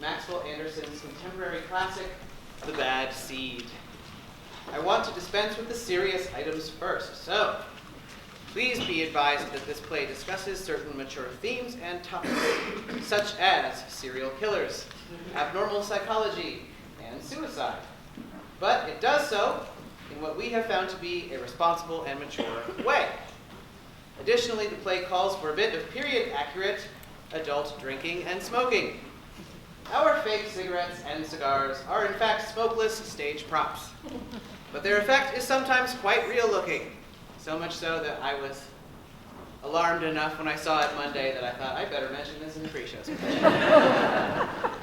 Maxwell Anderson's contemporary classic, The Bad Seed. I want to dispense with the serious items first, so please be advised that this play discusses certain mature themes and topics, such as serial killers, abnormal psychology, and suicide. But it does so in what we have found to be a responsible and mature way. Additionally, the play calls for a bit of period-accurate adult drinking and smoking. Our fake cigarettes and cigars are in fact smokeless stage props, but their effect is sometimes quite real-looking, so much so that I was alarmed enough when I saw it Monday that I thought, I better mention this in the pre-show.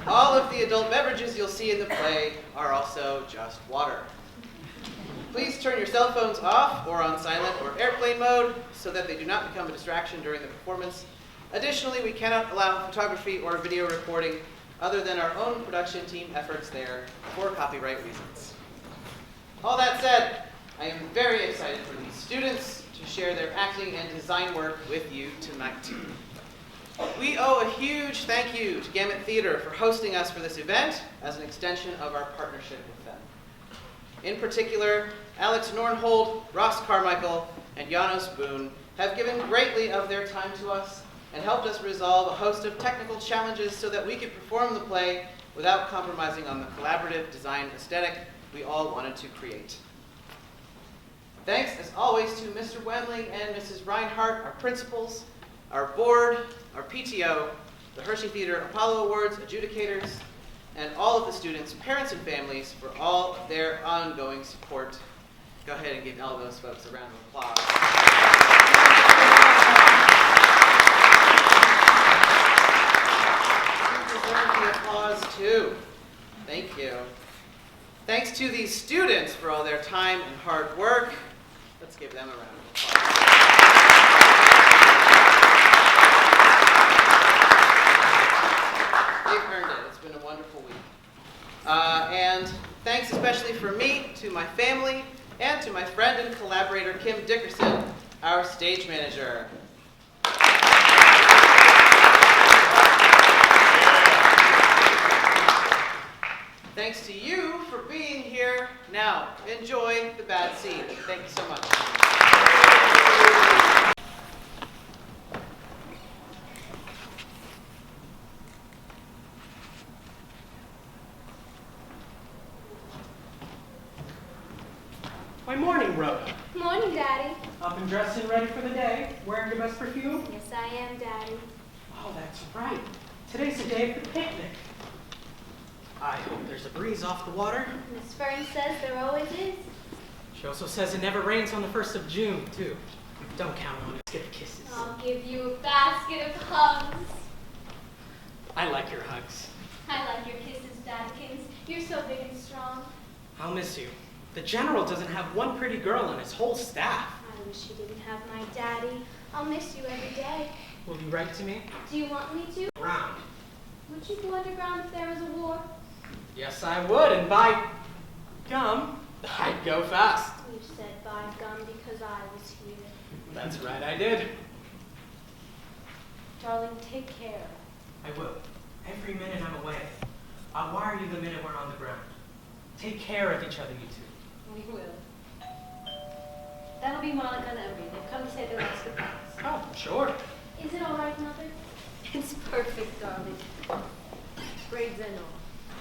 All of the adult beverages you'll see in the play are also just water. Please turn your cell phones off or on silent or airplane mode so that they do not become a distraction during the performance. Additionally, we cannot allow photography or video recording other than our own production team efforts there for copyright reasons. All that said, I am very excited for these students to share their acting and design work with you tonight. We owe a huge thank you to Gamut Theater for hosting us for this event as an extension of our partnership with them. In particular, Alex Nornhold, Ross Carmichael, and Janos Boone have given greatly of their time to us and helped us resolve a host of technical challenges so that we could perform the play without compromising on the collaborative design aesthetic we all wanted to create. Thanks, as always, to Mr. Wemling and Mrs. Reinhardt, our principals, our board, our PTO, the Hershey Theater Apollo Awards adjudicators, and all of the students, parents, and families for all of their ongoing support. Go ahead and give all those folks a round of applause. You deserve the applause too. Thank you. Thanks to these students for all their time and hard work. Let's give them a round of applause. They've earned it. It's been a wonderful week. And thanks especially from me to my family and to my friend and collaborator, Kim Dickerson, our stage manager. Thanks to you for being here. Now, enjoy The Bad Seed. Thank you so much. Why, morning, Rhoda. Morning, Daddy. Up and dressed and ready for the day. Wearing your best perfume? Yes, I am, Daddy. Oh, that's right. Today's the day of the picnic. I hope there's a breeze off the water. Miss Fern says there always is. She also says it never rains on the 1st of June, too. Don't count on it. Get the kisses. I'll give you a basket of hugs. I like your hugs. I like your kisses, Daddykins. You're so big and strong. I'll miss you. The general doesn't have one pretty girl on his whole staff. I wish you didn't have my daddy. I'll miss you every day. Will you write to me? Do you want me to? Round. Would you go underground if there was a war? Yes, I would, and by gum, I'd go fast. You said by gum because I was here. That's right, I did. Darling, take care. I will. Every minute I'm away. I'll wire you the minute we're on the ground. Take care of each other, you two. We will. That'll be Monica and Emery. They've come to say their last goodbyes. Oh, sure. Is it all right, Mother? It's perfect, darling. Braids and all.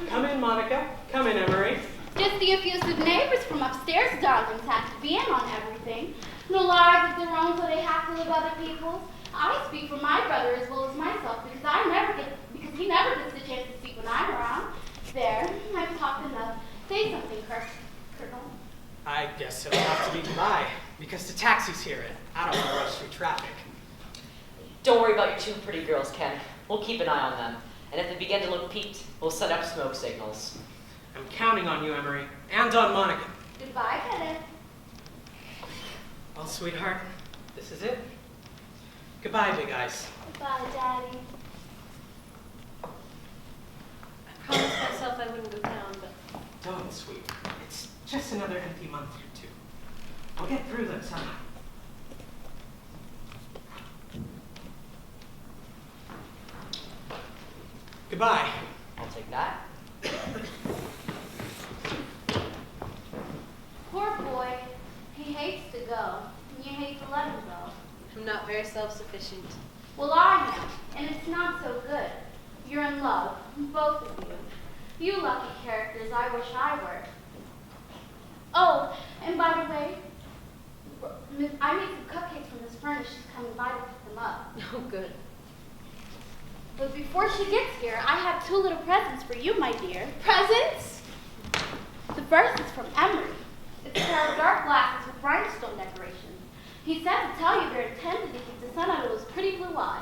Come in, Monica. Come in, Emery. Just the effusive neighbors from upstairs, darlings, have to be in on everything. No lives of their own, so they have to live other people's. I speak for my brother as well as myself because he never gets the chance to speak when I'm around. There, I've talked enough. Say something, Colonel. I guess it'll have to be goodbye, because the taxi's here, and I don't want to rush through traffic. Don't worry about your two pretty girls, Ken. We'll keep an eye on them. And if they begin to look peaked, we'll set up smoke signals. I'm counting on you, Emery, and on Monica. Goodbye, Kenneth. Well, sweetheart, this is it. Goodbye, Big Eyes. Goodbye, Daddy. I promised myself I wouldn't go down, but Don't, sweet. It's just another empty month or two. We'll get through them somehow. Goodbye. I'll take That? Poor boy. He hates to go, and you hate to let him go. I'm not very self-sufficient. Well, I am, and it's not so good. You're in love, both of you. You lucky characters, I wish I were. Oh, and by the way, I made some cupcakes from Miss Furnish. She's coming by to pick them up. Oh, good. But before she gets here, I have 2 little presents for you, my dear. Presents? The first is from Emery. It's a pair of dark glasses with rhinestone decorations. He said to tell you they're intended to keep the sun out of those pretty blue eyes.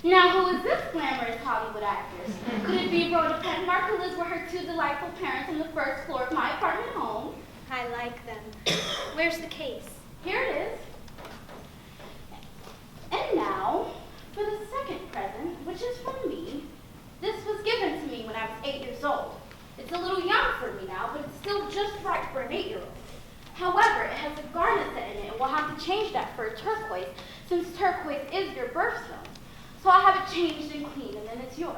Now, who is this glamorous Hollywood actress? Could it be Rhoda Petmark, who lives with her 2 delightful parents on the 1st floor of my apartment home? I like them. Where's the case? Here it is. And now, for the second present, which is from me. This was given to me when I was 8 years old. It's a little young for me now, but it's still just right for an 8-year-old. However, it has a garnet set in it, and we'll have to change that for a turquoise, since turquoise is your birthstone. So I'll have it changed and cleaned, and then it's yours.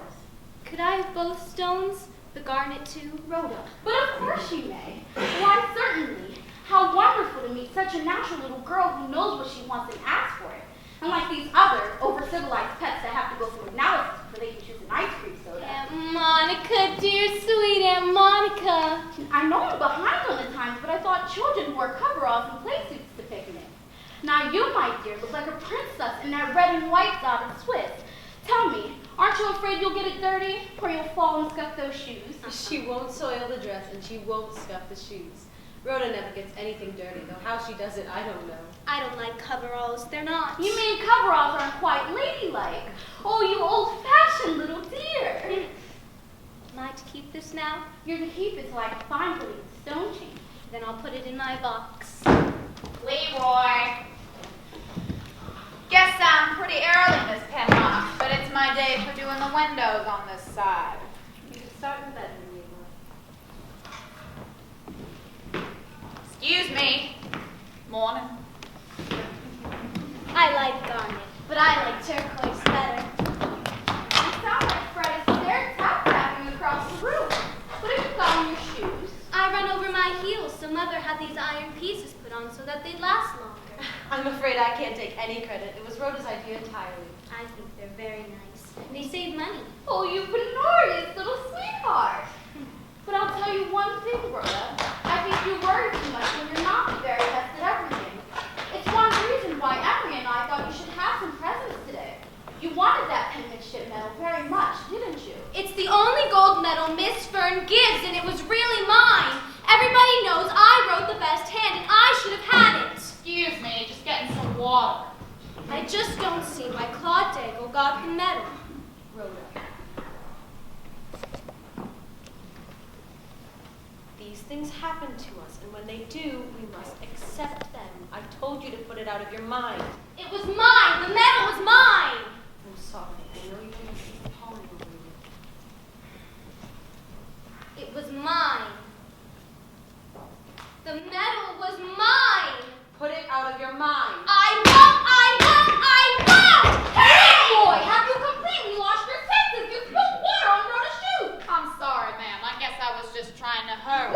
Could I have both stones? The garnet too? Rhoda. But of course you may. Why, certainly. How wonderful to meet such a natural little girl who knows what she wants and asks for it. Unlike these other over-civilized pets that have to go through analysis before they can choose an ice cream soda. Aunt Monica, dear sweet Aunt Monica. I know I'm behind on the times, but I thought children wore coveralls and play suits to picnic. Now you, my dear, look like a princess in that red and white dotted Swiss. Tell me, aren't you afraid you'll get it dirty, or you'll fall and scuff those shoes? She won't soil the dress, and she won't scuff the shoes. Rhoda never gets anything dirty, though how she does it, I don't know. I don't like coveralls. They're not. You mean coveralls aren't quite ladylike? Oh, you old-fashioned little dear. Am I to keep this now? You're to keep it till I can find the stone change. Then I'll put it in my box. Leroy. Guess I'm pretty early, Miss Penlock, but it's my day for doing the windows on this side. You can start in the bedroom, Leroy. Excuse me. Morning. I like garnet, but I like turquoise better. You sound like Fred Astaire tap-tapping across the room. What have you got on your shoes? I run over my heels, so Mother had these iron pieces put on so that they'd last longer. I'm afraid I can't take any credit. It was Rhoda's idea entirely. I think they're very nice. And they save money. Oh, you penurious little sweetheart. But I'll tell you one thing, Rhoda. I think you worry too much when you're not the very best at everything. It's one reason why Emery and I thought you should have some presents today. You wanted that penmanship medal very much, didn't you? It's the only gold medal Miss Fern gives, and it was really mine. Everybody knows I wrote the best hand, and I should have had it. Excuse me, just getting some water. I just don't see why Claude Daigle got the medal. Rhoda. These things happen to us, and when they do, we must accept them. I told you to put it out of your mind. It was mine. The medal was mine. I'm sorry. I know you want to keep pawing over you. It was mine. The medal was mine. Put it out of your mind. I won't. Hey, boy, have you completely lost your senses? You spilled water on Rhoda's shoes. I'm sorry, ma'am. I guess I was just trying to hurry.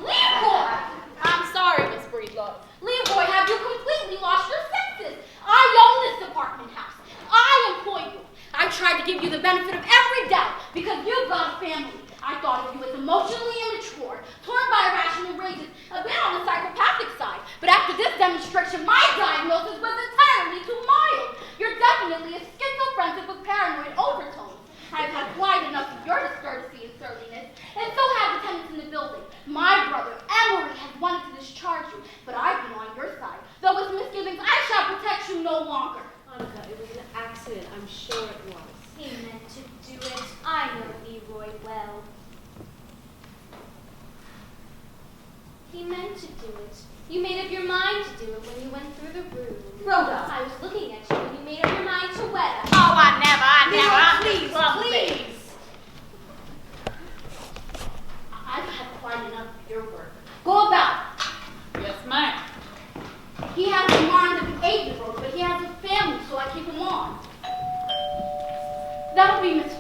Leroy! I'm sorry, Miss Breedlove. Leroy, have you completely lost your senses? I own this apartment house. I employ you. I tried to give you the benefit of every doubt because you've got a family. I thought of you as emotionally immature, torn by irrational rages, a bit on the psychopathic side. But after this demonstration, my diagnosis was entirely too mild. You're definitely a schizophrenic with paranoid overtones. I've had quite enough of your discourtesy and surliness, and so have the tenants in the building. My brother, Emery, has wanted to discharge you, but I've been on your side. Though with misgivings, I shall protect you no longer. Monica, it was an accident. I'm sure it was. He meant to do it. I know Leroy well. He meant to do it. You made up your mind to do it when you went through the room. Rhoda! I was looking at you when you made up your mind to wed us. Oh, I never. I'm Please, just clumsy. please. I've had quite enough of your work. Go about. Yes, ma'am. He has the mind of an 8-year-old, but he has a family, so I keep him on. That'll be Miss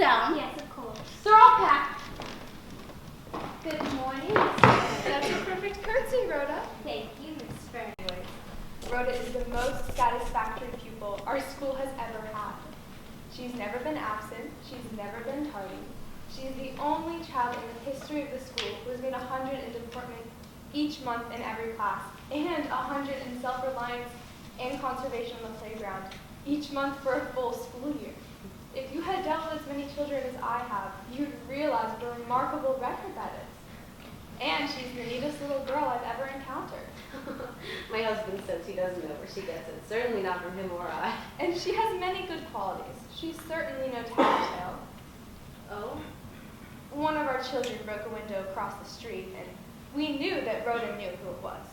down. Yes, of course. They're all packed. Good morning. That's a perfect curtsy, Rhoda. Thank you, Miss Fern. Rhoda is the most satisfactory pupil our school has ever had. She's never been absent. She's never been tardy. She is the only child in the history of the school who has made 100 in deportment each month in every class, and 100 in self-reliance and conservation on the playground each month for a full school year. If you had dealt with as many children as I have, you'd realize what a remarkable record that is. And she's the neatest little girl I've ever encountered. My husband says he doesn't know where she gets it. Certainly not from him or I. And she has many good qualities. She's certainly no tattletale. Oh? One of our children broke a window across the street, and we knew that Rhoda knew who it was.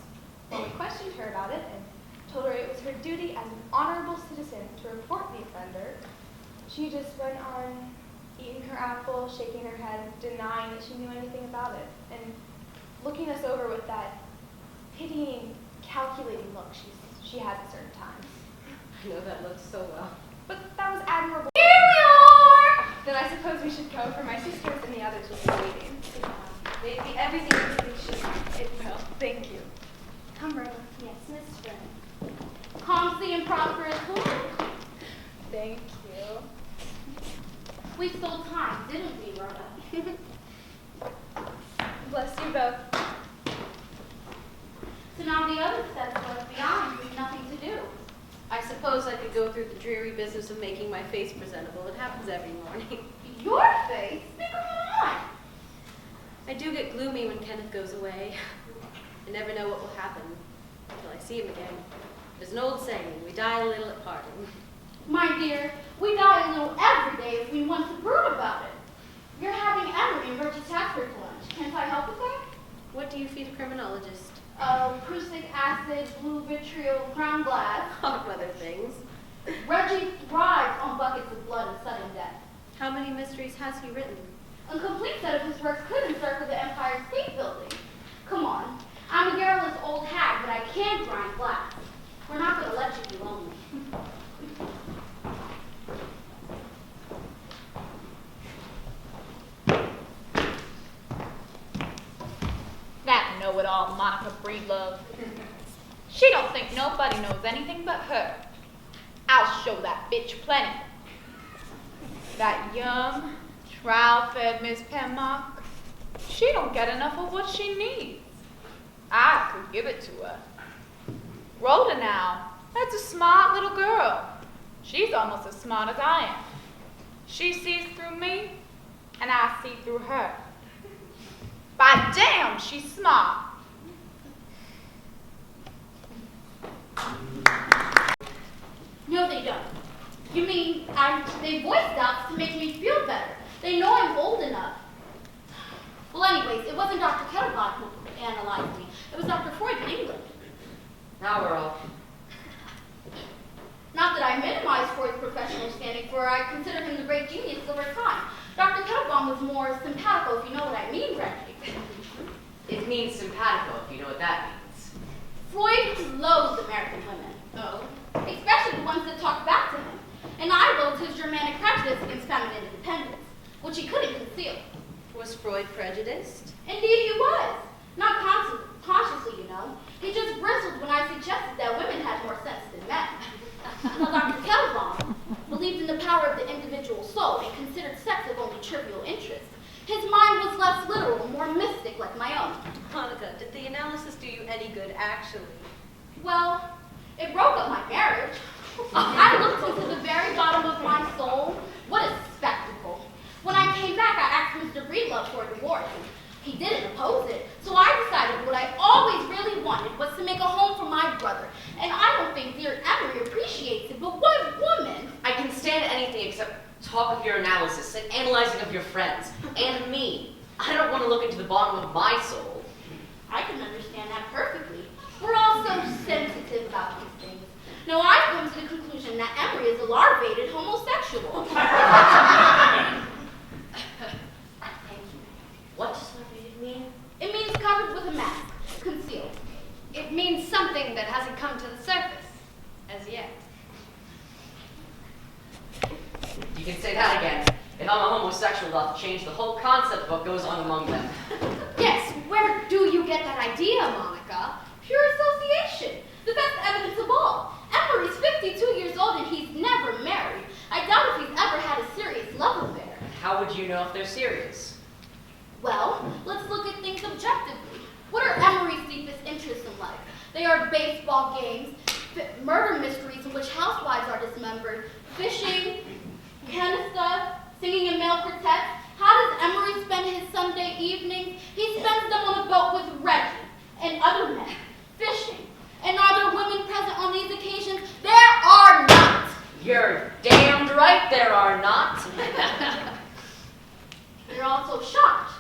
When we questioned her about it and told her it was her duty as an honorable citizen to report the offender, she just went on eating her apple, shaking her head, denying that she knew anything about it, and looking us over with that pitying, calculating look she has at certain times. I know that look so well. But that was admirable. Here we are! Then I suppose we should go, for my sisters and the others will be waiting. Maybe everything should. It will. Thank you. Come, Rhoda. Yes, Miss Fern. Calmly and prosperous home. Thank you. We stole time, didn't we, Rhoda? Bless you both. So now the other steps left beyond with nothing to do. I suppose I could go through the dreary business of making my face presentable. It happens every morning. Your face? Come on. I do get gloomy when Kenneth goes away. I never know what will happen until I see him again. There's an old saying, we die a little at parting. My dear, we die a little every day if we want to brood about it. You're having Emery and Virgil Taxford for lunch. Can't I help with that? What do you feed a criminologist? Prussic acid, blue vitriol, ground glass. Of other things. Reggie thrives on buckets of blood and sudden death. How many mysteries has he written? A complete set of his works could encircle the Empire State Building. Come on. I'm a garrulous old hag, but I can grind glass. We're not going to let you be lonely. That know-it-all Monica Breedlove. She don't think nobody knows anything but her. I'll show that bitch plenty. That young, trial-fed Miss Penmark, she don't get enough of what she needs. I could give it to her. Rhoda now, that's a smart little girl. She's almost as smart as I am. She sees through me, and I see through her. By damn, she's smart. No, they don't. You mean they voice doubts to make me feel better. They know I'm old enough. Well, anyways, it wasn't Dr. Kettlebach who analyzed me. It was Dr. Freud in England. Now we're all. Not that I minimize Freud's professional standing, for I consider him the great genius of our time. Dr. Kettlebach was more simpatico, if you know what I mean, Reggie. It means simpatico, if you know what that means. Freud loathed American women. Oh. Especially the ones that talked back to him. And I loathed his Germanic prejudice against feminine independence, which he couldn't conceal. Was Freud prejudiced? Indeed he was. Not consciously, you know. He just bristled when I suggested that women had more sense than men. Now, Dr. Kettlebach believed in the power of the individual soul and considered sex of only trivial interest. His mind was less literal, more mystic like my own. Monica, did the analysis do you any good, actually? Well, it broke up my marriage. I looked into the very bottom of my soul. What a spectacle. When I came back, I asked Mr. Breedlove for a divorce. He didn't oppose it, so I decided what I always really wanted was to make a home for my brother. And I don't think dear Emery appreciates it, but what woman? I can stand anything except talk of your analysis and analyzing of your friends and me. I don't want to look into the bottom of my soul. I can understand that perfectly. We're all so sensitive about these things. Now I've come to the conclusion that Emery is a larvated homosexual. What does larvated mean? It means covered with a mask, concealed. It means something that hasn't come to the surface as yet. You can say that again. If I'm a homosexual, they'll have to change the whole concept of what goes on among them. Yes, where do you get that idea, Monica? Pure association. The best evidence of all. Emery's 52 years old and he's never married. I doubt if he's ever had a serious love affair. How would you know if they're serious? Well, let's look at things objectively. What are Emery's deepest interests in life? They are baseball games, murder mysteries in which housewives are dismembered, fishing, canasta, singing in male quartets. How does Emery spend his Sunday evenings? He spends them on a boat with Reggie and other men, fishing. And are there women present on these occasions? There are not. You're damned right there are not. You're also shocked,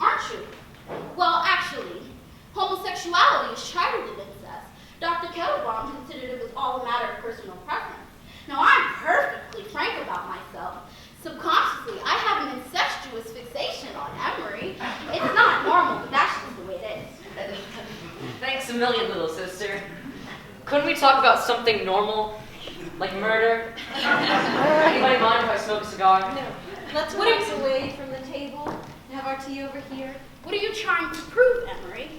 aren't you? Well, actually, homosexuality is child of incest. Dr. Kettlebomb considered it was all a matter of personal preference. Now, I'm perfectly frank about myself. Subconsciously, I have an incestuous fixation on Emery. It's not normal, but that's just the way it is. Thanks a million, little sister. Couldn't we talk about something normal? Like murder? Anybody mind if I smoke a cigar? No. Let's wax away from the table and have our tea over here. What are you trying to prove, Emery?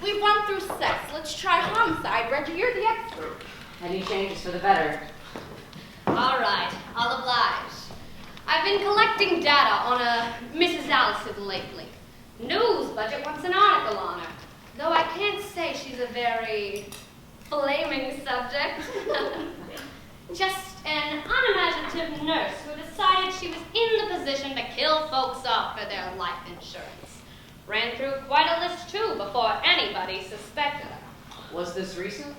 We've run through sex. Let's try homicide. Reggie, you're the expert. Any changes for the better? All right, I'll oblige. I've been collecting data on Mrs. Allison lately. News Budget wants an article on her, though I can't say she's a very flaming subject. Just an unimaginative nurse who decided she was in the position to kill folks off for their life insurance. Ran through quite a list, too, before anybody suspected her. Was this recent?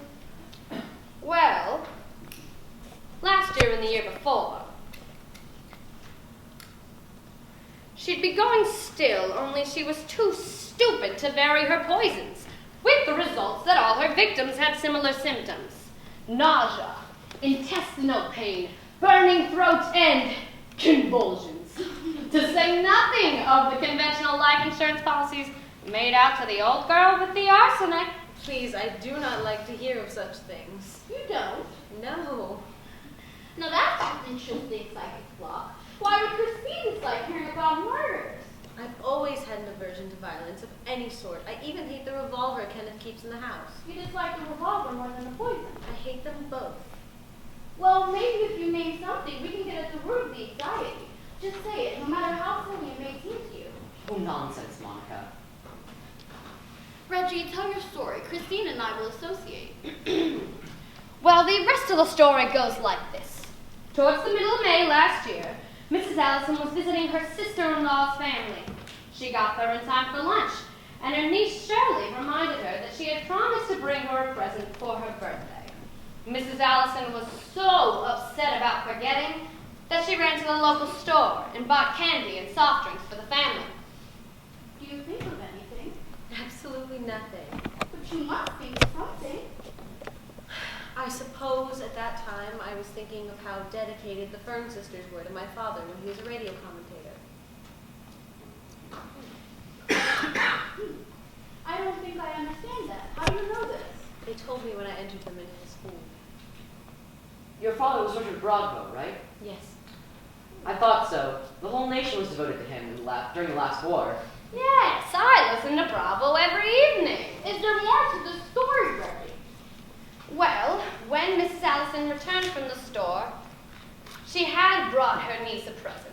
Well, last year and the year before. She'd be going still, only she was too stupid to vary her poisons, with the results that all her victims had similar symptoms. Nausea, intestinal pain, burning throat, and convulsions. To say nothing of the conventional life insurance policies made out to the old girl with the arsenic. Please, I do not like to hear of such things. You don't. No. Now that's an interesting psychic flaw. Why would Christine dislike hearing about murders? I've always had an aversion to violence of any sort. I even hate the revolver Kenneth keeps in the house. You dislike the revolver more than the poison. I hate them both. Well, maybe if you name something, we can get at the root of the anxiety. Just say it, no matter how silly it may seem to you. Oh, nonsense, Monica. Reggie, tell your story. Christine and I will associate. Well, the rest of the story goes like this. Towards the middle of May last year, Mrs. Allison was visiting her sister-in-law's family. She got there in time for lunch, and her niece Shirley reminded her that she had promised to bring her a present for her birthday. Mrs. Allison was so upset about forgetting that she ran to the local store and bought candy and soft drinks for the family. Do you think of anything? Absolutely nothing. But you must think of something. I suppose at that time I was thinking of how dedicated the Fern sisters were to my father when he was a radio commentator. I don't think I understand that. How do you know this? They told me when I entered them into the school. Your father was Richard Broadwell, right? Yes. I thought so. The whole nation was devoted to him during the last war. Yes, I listen to Bravo every evening. Is there more to the story, Reggie? Well, when Mrs. Allison returned from the store, she had brought her niece a present.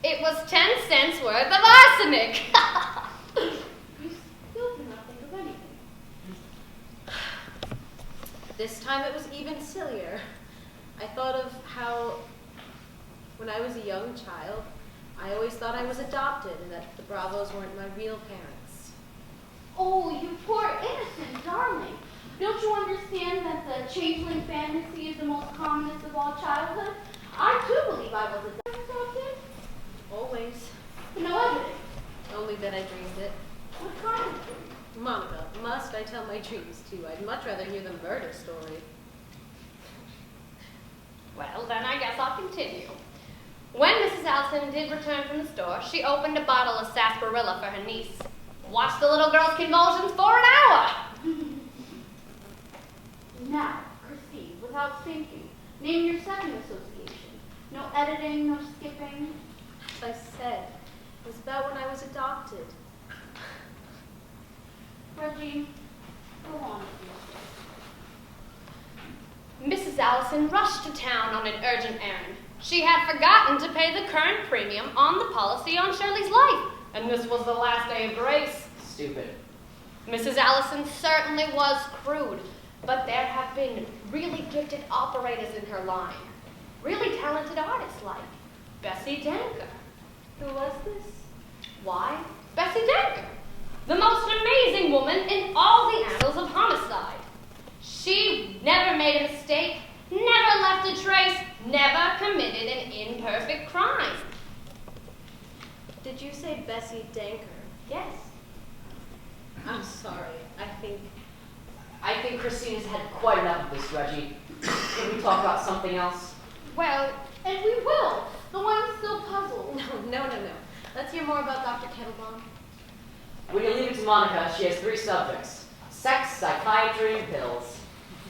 It was 10 cents worth of arsenic. You still do not think of anything. This time it was even sillier. I thought of how, when I was a young child, I always thought I was adopted and that the Bravos weren't my real parents. Oh, you poor innocent darling. Don't you understand that the changeling fantasy is the most commonest of all childhood? I too believe I was adopted. Always. But no evidence. Only that I dreamed it. What kind of dream? Monica, must I tell my dreams too? I'd much rather hear the murder story. Well, then I guess I'll continue. When Mrs. Allison did return from the store, she opened a bottle of sarsaparilla for her niece. Watched the little girl's convulsions for an hour. Now, Christine, without thinking, name your second association. No editing, no skipping. As I said, it was about when I was adopted. Reggie, go on with your Mrs. Allison rushed to town on an urgent errand. She had forgotten to pay the current premium on the policy on Shirley's life, and this was the last day of grace. Stupid. Mrs. Allison certainly was crude, but there have been really gifted operators in her line. Really talented artists like Bessie Danker. Who was this? Why, Bessie Danker, the most amazing woman in all the annals of homicide. She never made a mistake, never left a trace, never committed an imperfect crime. Did you say Bessie Danker? Yes. I'm sorry. I think Christine has had quite enough of this, Reggie. Can we talk about something else? Well, And we will. The one's still puzzled. No. Let's hear more about Dr. Kettlebomb. When you leave it to Monica, she has 3 subjects: sex, psychiatry, and pills.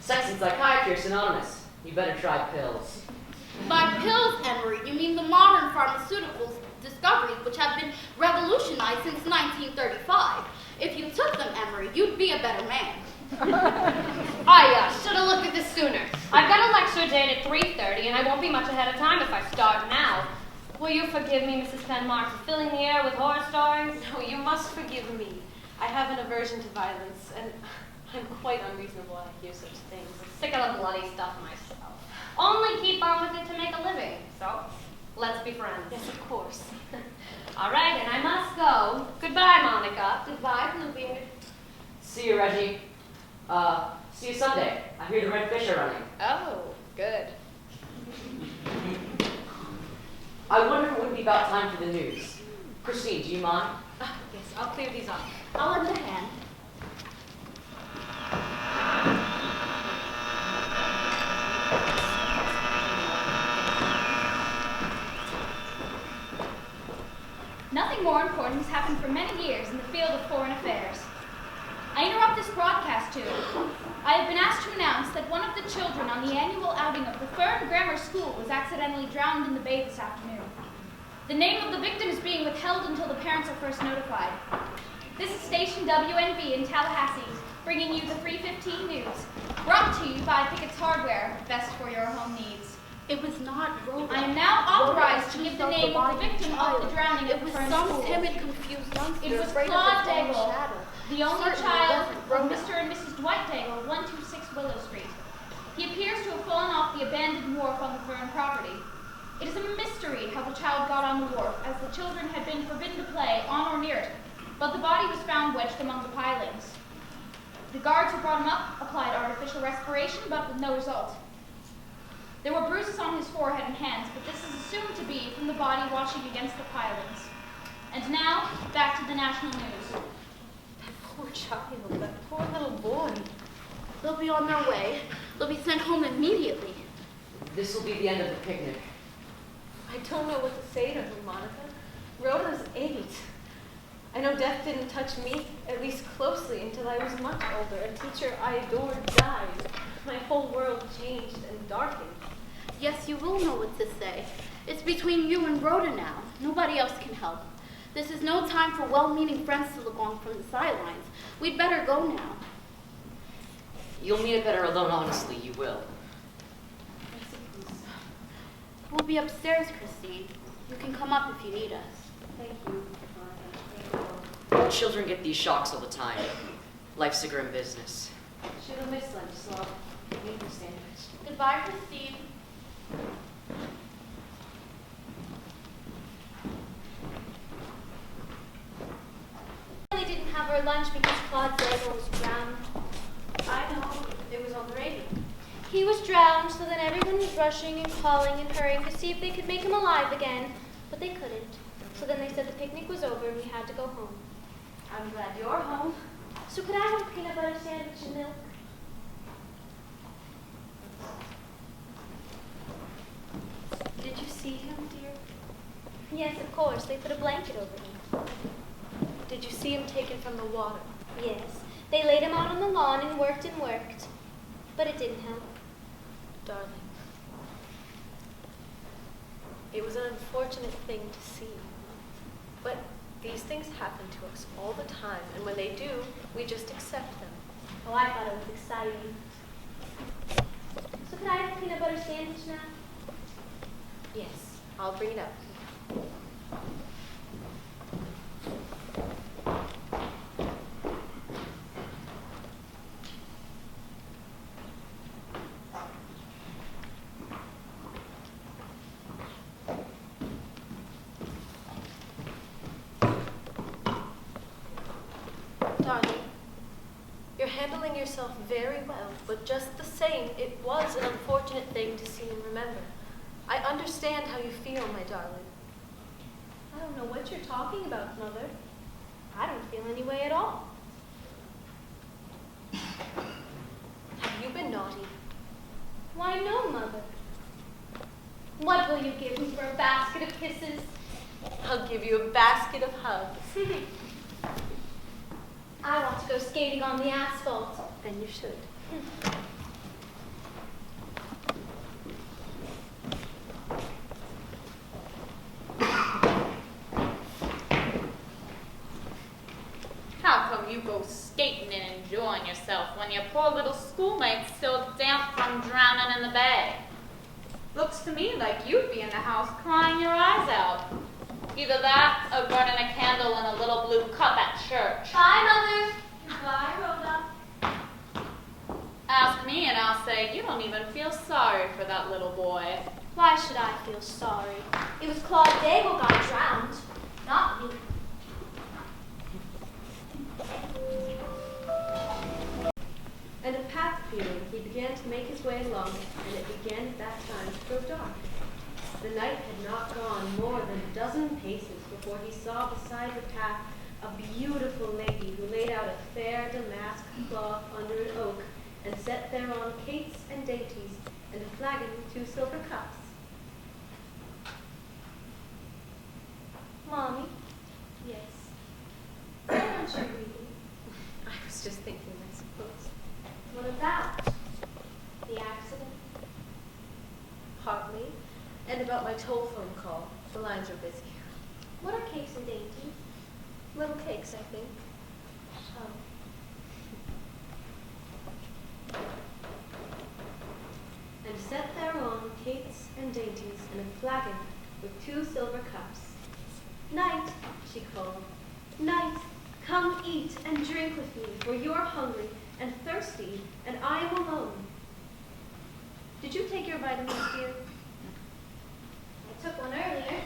Sex and psychiatry are synonymous. You better try pills. By pills, Emery, you mean the modern pharmaceuticals discoveries which have been revolutionized since 1935. If you took them, Emery, you'd be a better man. I should have looked at this sooner. I've got a lecture date at 3:30, and I won't be much ahead of time if I start now. Will you forgive me, Mrs. Penmark, for filling the air with horror stories? No, you must forgive me. I have an aversion to violence, and I'm quite unreasonable when I hear such things. Sick of the bloody stuff myself. Only keep on with it to make a living. So, let's be friends. Yes, of course. All right, and I must go. Goodbye, Monica. Goodbye, Bluebeard. See you, Reggie. See you Sunday. I hear the red fish are running. Oh, good. I wonder if it wouldn't be about time for the news. Christine, do you mind? Yes, I'll clear these off. I'll lend a hand. Nothing more important has happened for many years in the field of foreign affairs. I interrupt this broadcast to I have been asked to announce that one of the children on the annual outing of the Fern Grammar School was accidentally drowned in the bay this afternoon. The name of the victim is being withheld until the parents are first notified. This is station WNB in Tallahassee, bringing you the 3:15 news, brought to you by Pickett's Hardware, best for your home needs. It was not Rhoda. I am now authorized to give the name of the victim of the drowning It at the was Fern some School. timid, confused youngster. It was afraid of Claude his own Daigle, shadow. the only Certainly child wasn't of Rhoda. Mr. and Mrs. Dwight Daigle, 126 Willow Street. He appears to have fallen off the abandoned wharf on the Fern property. It is a mystery how the child got on the wharf, as the children had been forbidden to play on or near it, but the body was found wedged among the pilings. The guards who brought him up applied artificial respiration, but with no result. There were bruises on his forehead and hands, but this is assumed to be from the body washing against the pilings. And now, back to the national news. That poor child, that poor little boy. They'll be on their way. They'll be sent home immediately. This will be the end of the picnic. I don't know what to say to her, Monica. Rhoda's 8. I know death didn't touch me, at least closely, until I was much older. A teacher I adored died. My whole world changed and darkened. Yes, you will know what to say. It's between you and Rhoda now. Nobody else can help. This is no time for well-meaning friends to look on from the sidelines. We'd better go now. You'll mean it better alone, honestly, you will. I suppose so. We'll be upstairs, Christine. You can come up if you need us. Thank you, Monica. Thank you. Children get these shocks all the time. Life's a grim business. Should have missed lunch, so I'll meet you sandwich. Goodbye, Christine. Really didn't have her lunch because Claude Daigle was drowned. I know. It was on the radio. He was drowned, so then everyone was rushing and calling and hurrying to see if they could make him alive again, but they couldn't. So then they said the picnic was over and we had to go home. I'm glad you're home. So could I have a peanut butter sandwich and milk? Did you see him, dear? Yes, of course. They put a blanket over him. Did you see him taken from the water? Yes. They laid him out on the lawn and worked. But it didn't help. Darling. It was an unfortunate thing to see. But these things happen to us all the time, and when they do, we just accept them. Oh, I thought it was exciting. So can I have a peanut butter sandwich now? Yes, I'll bring it up. Darling, you're handling yourself very well, but just the same, it was an unfortunate thing to see and remember. I understand how you feel, my darling. I don't know what you're talking about, Mother. I don't feel any way at all. Have you been naughty? Why, no, Mother. What will you give me for a basket of kisses? I'll give you a basket of hugs. I want to go skating on the asphalt. Then you should. How come you go skating and enjoying yourself when your poor little schoolmate's still damp from drowning in the bay? Looks to me like you'd be in the house crying your eyes out. Either that or burning a candle in a little blue cup at church. Bye, Mother. Bye, Rhoda. Ask me and I'll say you don't even feel sorry for that little boy. Why should I feel sorry? It was Claude Daigle got drowned, not me. And a path appearing, he began to make his way along it, and it began at that time to grow dark. The knight had not gone more than a dozen paces before he saw beside the path a beautiful lady who laid out a fair damask cloth under an oak and set thereon cates and dainties and a flagon with 2 silver cups. Mommy, Yes, why aren't you reading? I was just thinking, I suppose. What about? The accident? Partly, and about my telephone call. The lines are busy. What are cakes and dainties? Little cakes, I think. Oh. And set thereon cates and dainties and a flagon with 2 silver cups. Knight, she called, Knight, come eat and drink with me, for you're hungry and thirsty, and I am alone. Did you take your vitamins, dear? I took one earlier.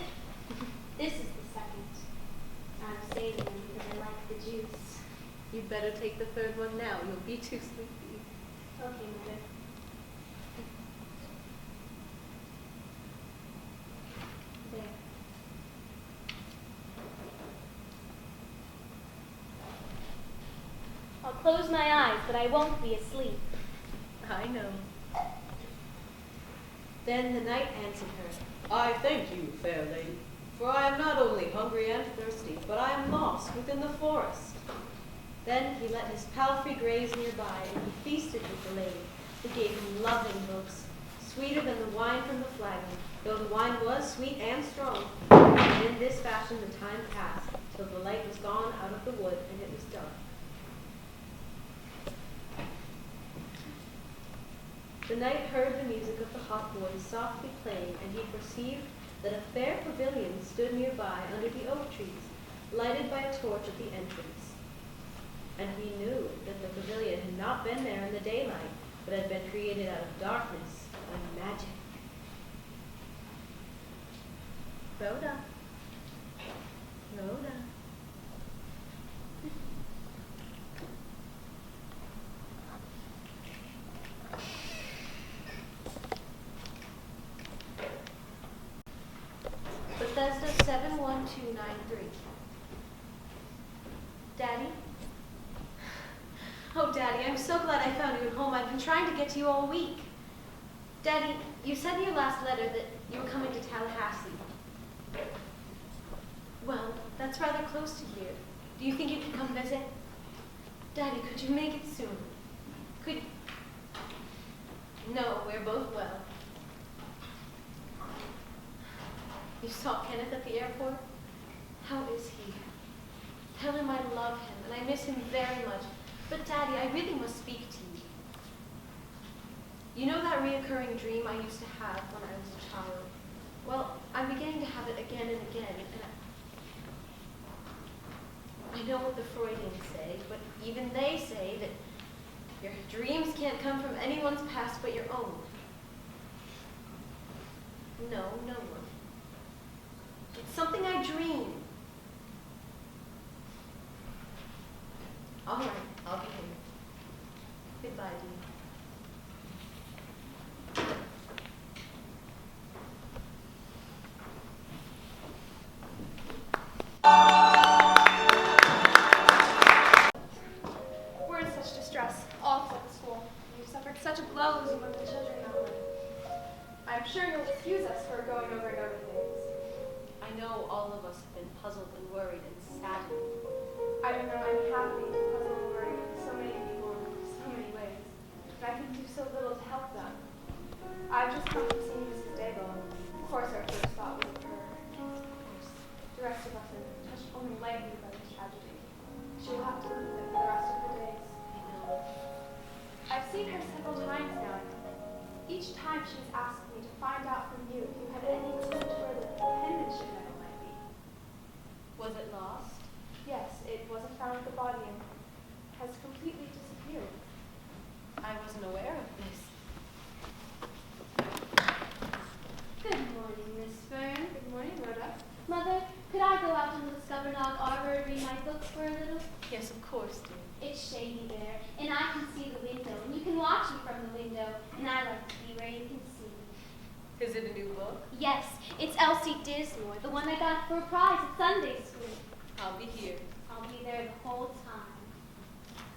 This is the second. I'm saving them because I like the juice. You better take the 3rd one now. You'll be too sleepy. Okay, Mother. There. I'll close my eyes, but I won't be asleep. I know. Then the knight answered her, I thank you, fair lady, for I am not only hungry and thirsty, but I am lost within the forest. Then he let his palfrey graze nearby, and he feasted with the lady, who gave him loving looks, sweeter than the wine from the flagon, though the wine was sweet and strong. And in this fashion the time passed, till the light was gone out of the wood, and it was dark. The knight heard the music of the hautboys softly playing, and he perceived that a fair pavilion stood nearby under the oak trees, lighted by a torch at the entrance. And he knew that the pavilion had not been there in the daylight, but had been created out of darkness by magic. Rhoda. Rhoda. Bethesda 71293. Daddy? Oh, Daddy, I'm so glad I found you at home. I've been trying to get to you all week. Daddy, you said in your last letter that you were coming to Tallahassee. Well, that's rather close to here. Do you think you could come visit? Daddy, could you make it soon? Could... No, we're both well. You saw Kenneth at the airport? How is he? Tell him I love him and I miss him very much. But Daddy, I really must speak to you. You know that reoccurring dream I used to have when I was a child? Well, I'm beginning to have it again and again, and I know what the Freudians say, but even they say that your dreams can't come from anyone's past but your own. No, no one. It's something I dream. All right, I'll be here. Goodbye, dear. We're in such distress, all at the school. We've suffered such blows among the children now. I'm sure you'll excuse us for going over and over things. I know all of us have been puzzled and worried and saddened. I don't know any happy, puzzled, and worried so many people in so many ways, but I can do so little to help them. I've just come from seeing Mrs. Daigle. Of course, our first thought was of her. Of course, the rest of us are touched only lightly by this tragedy. She will have to live with it for the rest of her days. I know. I've seen her several times now. Each time she has asked me to find out from you if you had any clue to where the penmanship medal might be. Was it lost? Yes, it wasn't found with the body and has completely disappeared. I wasn't aware of this. Good morning, Miss Fern. Good morning, Rhoda. Mother, could I go out to the Discover Dog Arbor and read my book for a little? Yes, of course, dear. It's shady there, and I can see the window, and you can watch me from the window, and I like to be where you can see me. Is it a new book? Yes, it's Elsie Dismore, the one I got for a prize at Sunday school. I'll be here. I'll be there the whole time.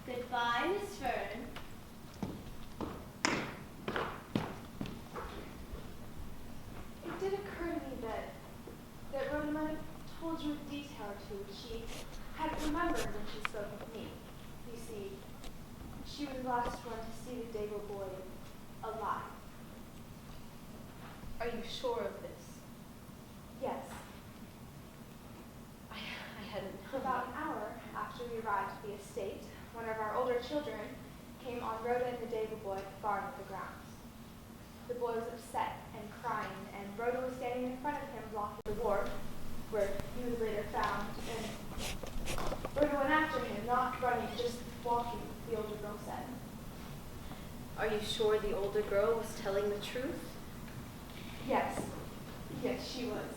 Goodbye, Miss Fern. It did occur to me that Rhoda might have told you a detail or two which she hadn't remembered when she spoke with me. You see, she was the last one to see the Daigle boy alive. Are you sure of this? Yes. I hadn't For about an hour after we arrived at the estate, one of our older children came on Rhoda and the Daigle boy at the barn of the grounds. The boy was upset and crying, and Rhoda was standing in front of him blocking the wharf, where he was later found, and Rhoda went after him, not running, just walking, the older girl said. Are you sure the older girl was telling the truth? Yes. Yes, she was.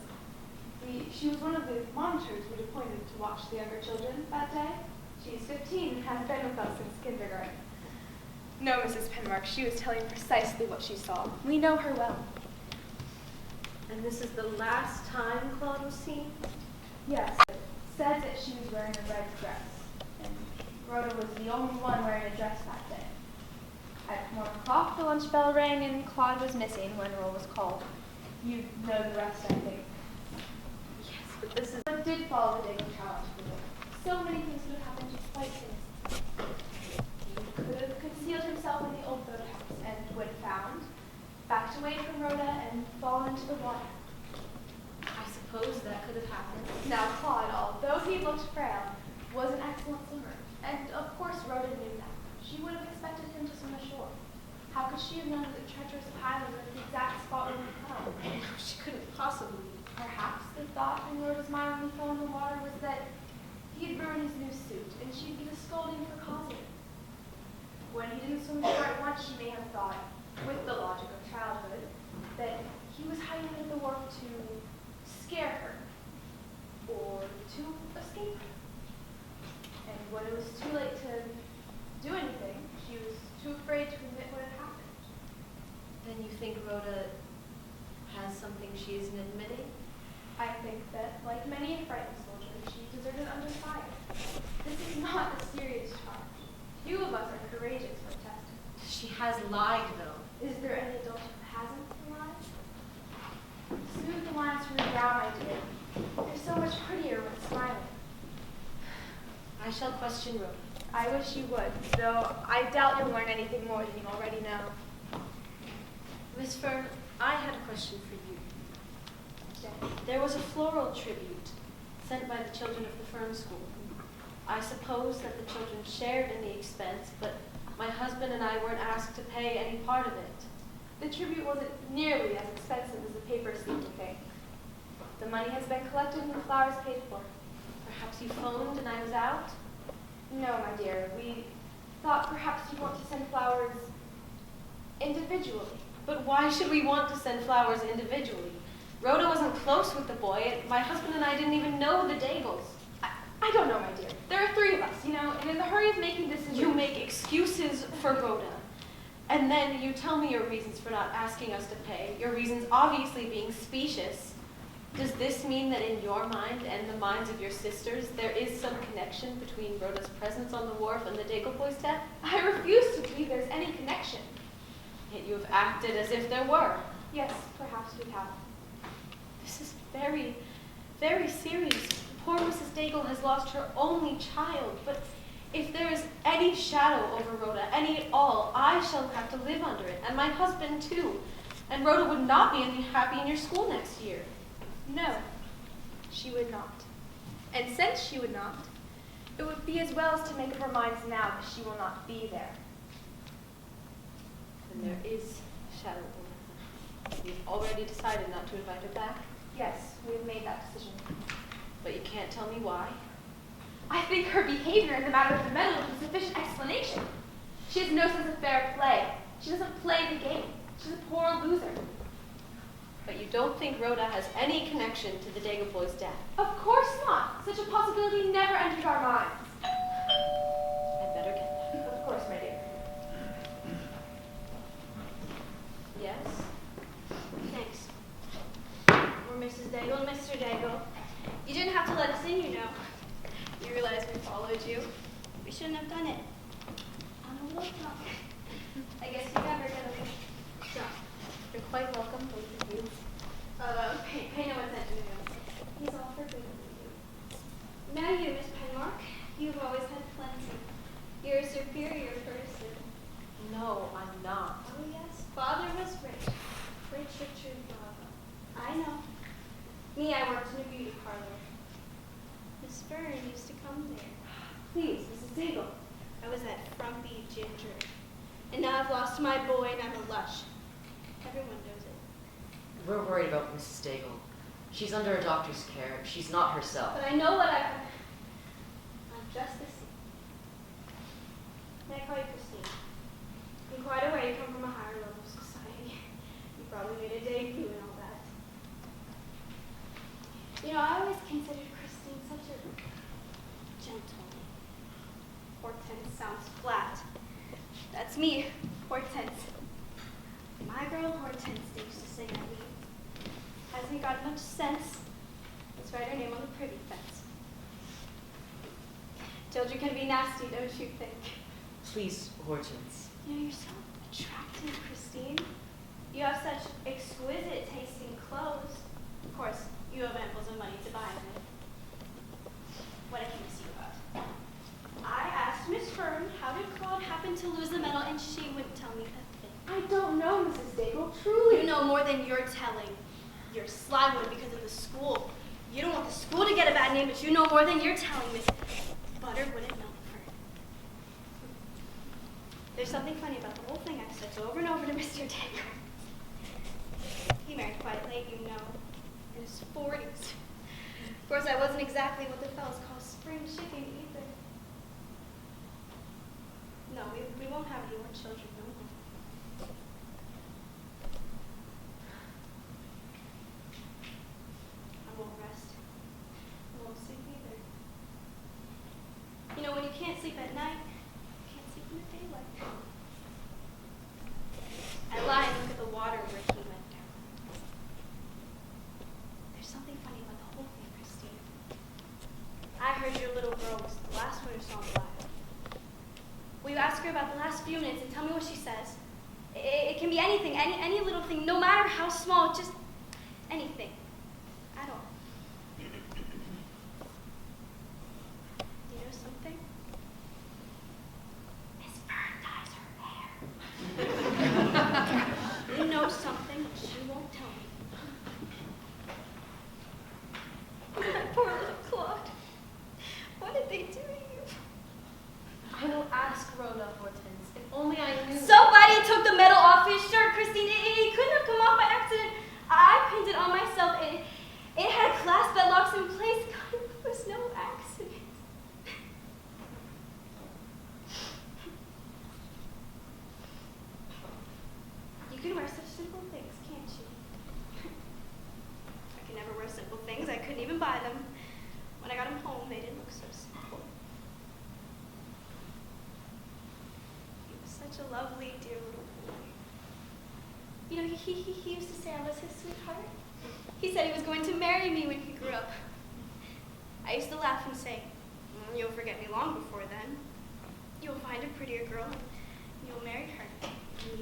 She was one of the monitors we'd appointed to watch the younger children that day. She's 15 and has been with us since kindergarten. No, Mrs. Penmark, she was telling precisely what she saw. We know her well. And this is the last time Claude was seen? Yes. Said that she was wearing a red dress. And Rhoda was the only one wearing a dress that day. At 1 o'clock, the lunch bell rang and Claude was missing when roll was called. You know the rest, I think. Yes, but this is... But did follow the Daigle child to the door. So many things could have happened just quite innocently. He could have concealed himself in the old boathouse and, when found, backed away from Rhoda and fallen into the water. I suppose that could have happened. Now Claude, although he looked frail, was an excellent swimmer, and of course Rhoda knew that. She would have expected him to swim ashore. How could she have known that the treacherous island was the exact spot where he fell? She couldn't possibly. Perhaps the thought in Rhoda's mind when he fell in the water was that he had ruined his new suit, and she'd get a scolding for causing it. When he didn't swim ashore at once, she may have thought, with the logic of childhood, that he was hiding at the wharf to scare her, or to escape her. And when it was too late to do anything, she was too afraid to admit what had happened. Then you think Rhoda has something she isn't admitting? I think that, like many a frightened soldier, she deserted under fire. This is not a serious charge. Few of us are courageous for testing. She has lied, though. Is there any adult who hasn't lied? Smooth the lines from your brow, my dear. You're so much prettier when smiling. I shall question Rhoda. I wish you would, though I doubt you'll learn anything more than you already know. Miss Fern, I had a question for you. Jen? There was a floral tribute sent by the children of the firm school. I suppose that the children shared in the expense, but my husband and I weren't asked to pay any part of it. The tribute wasn't nearly as expensive as the papers seem to think. The money has been collected and the flowers paid for. Perhaps you phoned and I was out? No, my dear, we thought perhaps you want to send flowers individually. But why should we want to send flowers individually? Rhoda wasn't close with the boy, and my husband and I didn't even know the Daigles. I don't know, my dear. There are three of us, and in the hurry of making decisions... You make excuses for Rhoda, and then you tell me your reasons for not asking us to pay, your reasons obviously being specious. Does this mean that in your mind and the minds of your sisters, there is some connection between Rhoda's presence on the wharf and the Daigle boy's death? I refuse to believe there's any connection. Yet you have acted as if there were. Yes, perhaps we have. This is very, very serious. Poor Mrs. Daigle has lost her only child, but if there is any shadow over Rhoda, any at all, I shall have to live under it, and my husband too. And Rhoda would not be happy in your school next year. No, she would not. And since she would not, it would be as well as to make up her minds now that she will not be there. And there is shadow over her. You've already decided not to invite her back? Yes, we have made that decision. But you can't tell me why? I think her behavior in the matter of the medal is a sufficient explanation. She has no sense of fair play. She doesn't play the game. She's a poor loser. But you don't think Rhoda has any connection to the Daigle boy's death? Of course not. Such a possibility never entered our minds. I'd better get that. Of course, my dear. Yes? Thanks. We're Mrs. Daigle and Mr. Daigle. You didn't have to let us in, you know. You realize we followed you. We shouldn't have done it. I'm a little drunk. I guess you're never gonna be drunk. You're quite welcome, both of you. Pay no attention to him. He's all forbidden to you. Now you, Miss Penmark, you've always had plenty. You're a superior person. No, I'm not. Oh yes, father was rich. Rich Richard Bravo. I know. Me, I worked in a beauty parlor. Miss Fern used to come there. Please, Mrs. Daigle. I was that frumpy ginger. And now I've lost my boy and I'm a lush. Everyone knows it. We're worried about Mrs. Daigle. She's under a doctor's care. She's not herself. But I know what I'm just the same. May I call you Christine? In quite a way, you come from a higher level of society. You probably made a debut and all that. I always considered Christine such a gentle. Hortense sounds flat. That's me, Hortense. My girl Hortense, they used to say I mean. Hasn't got much sense. Let's write her name on the privy fence. Children can be nasty, don't you think? Please, Hortense. You're so attractive, Christine. You have such exquisite taste in clothes. Of course, you have amples of money to buy them with. What I came to see you about. I asked Miss Fern how did Claude happen to lose the medal, and she wouldn't tell me a thing. I don't know, Mrs. Daigle, truly. You know more than you're telling. You're slywood because of the school. You don't want the school to get a bad name, but you know more than you're telling, Miss Butter wouldn't melt Fern. There's something funny about the whole thing. I've said over and over to Mr. Daigle. He married quite late, you know, in his 40s. Of course, I wasn't exactly what the fellas call spring chicken either. No, we won't have your children, no more. I won't rest. I won't sleep either. When you can't sleep at night, you can't sleep in the daylight. I lie and look at the water where he went down. There's something funny about the whole thing, Christine. I heard your little girl was the last one who saw him alive. Will you ask her about the last few minutes and tell me what she says? It can be anything, any little thing, no matter how small, just anything. At all. You know something? Miss Fern dyes her hair. You know something, but she won't tell me. ask Rhoda, Hortense. If only I knew. Somebody took the metal off his shirt, Christine. It couldn't have come off by accident. I pinned it on myself. It had a clasp that locks in place. God, it was no accident. You can wear such simple things, can't you? I could never wear simple things. I couldn't even buy them. When I got them home, they didn't look so simple. He was such a lovely, dear little boy. You know, he used to say I was his sweetheart. He said he was going to marry me when he grew up. I used to laugh and say, you'll forget me long before then. You'll find a prettier girl and you'll marry her. And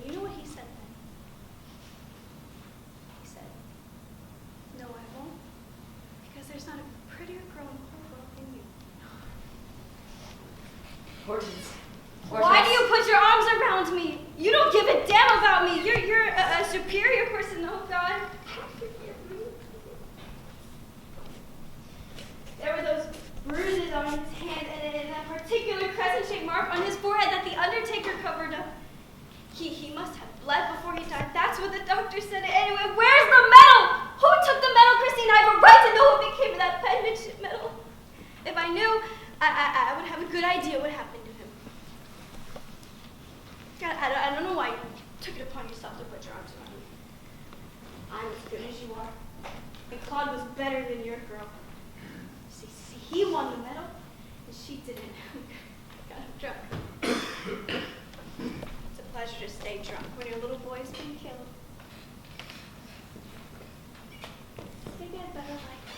you know what he said then? He said, no, I won't. Because there's not a prettier girl in the whole world than you. Hortense. Why do you put your arms around me? You don't give a damn about me. You're a superior person. Oh, God. Forgive me. There were those bruises on his hand and that particular crescent-shaped mark on his forehead that the undertaker covered up. He must have bled before he died. That's what the doctor said. Anyway, where's the medal? Who took the medal, Christine? I have a right to know what became of that penmanship medal. If I knew, I would have a good idea what happened to him. God, I don't know why you took it upon yourself to put your arms around me. I'm as good as you are. And Claude was better than your girl. See, he won the medal, and she didn't. Got him drunk. It's a pleasure to stay drunk when your little boy's been killed. Maybe I'd better like that.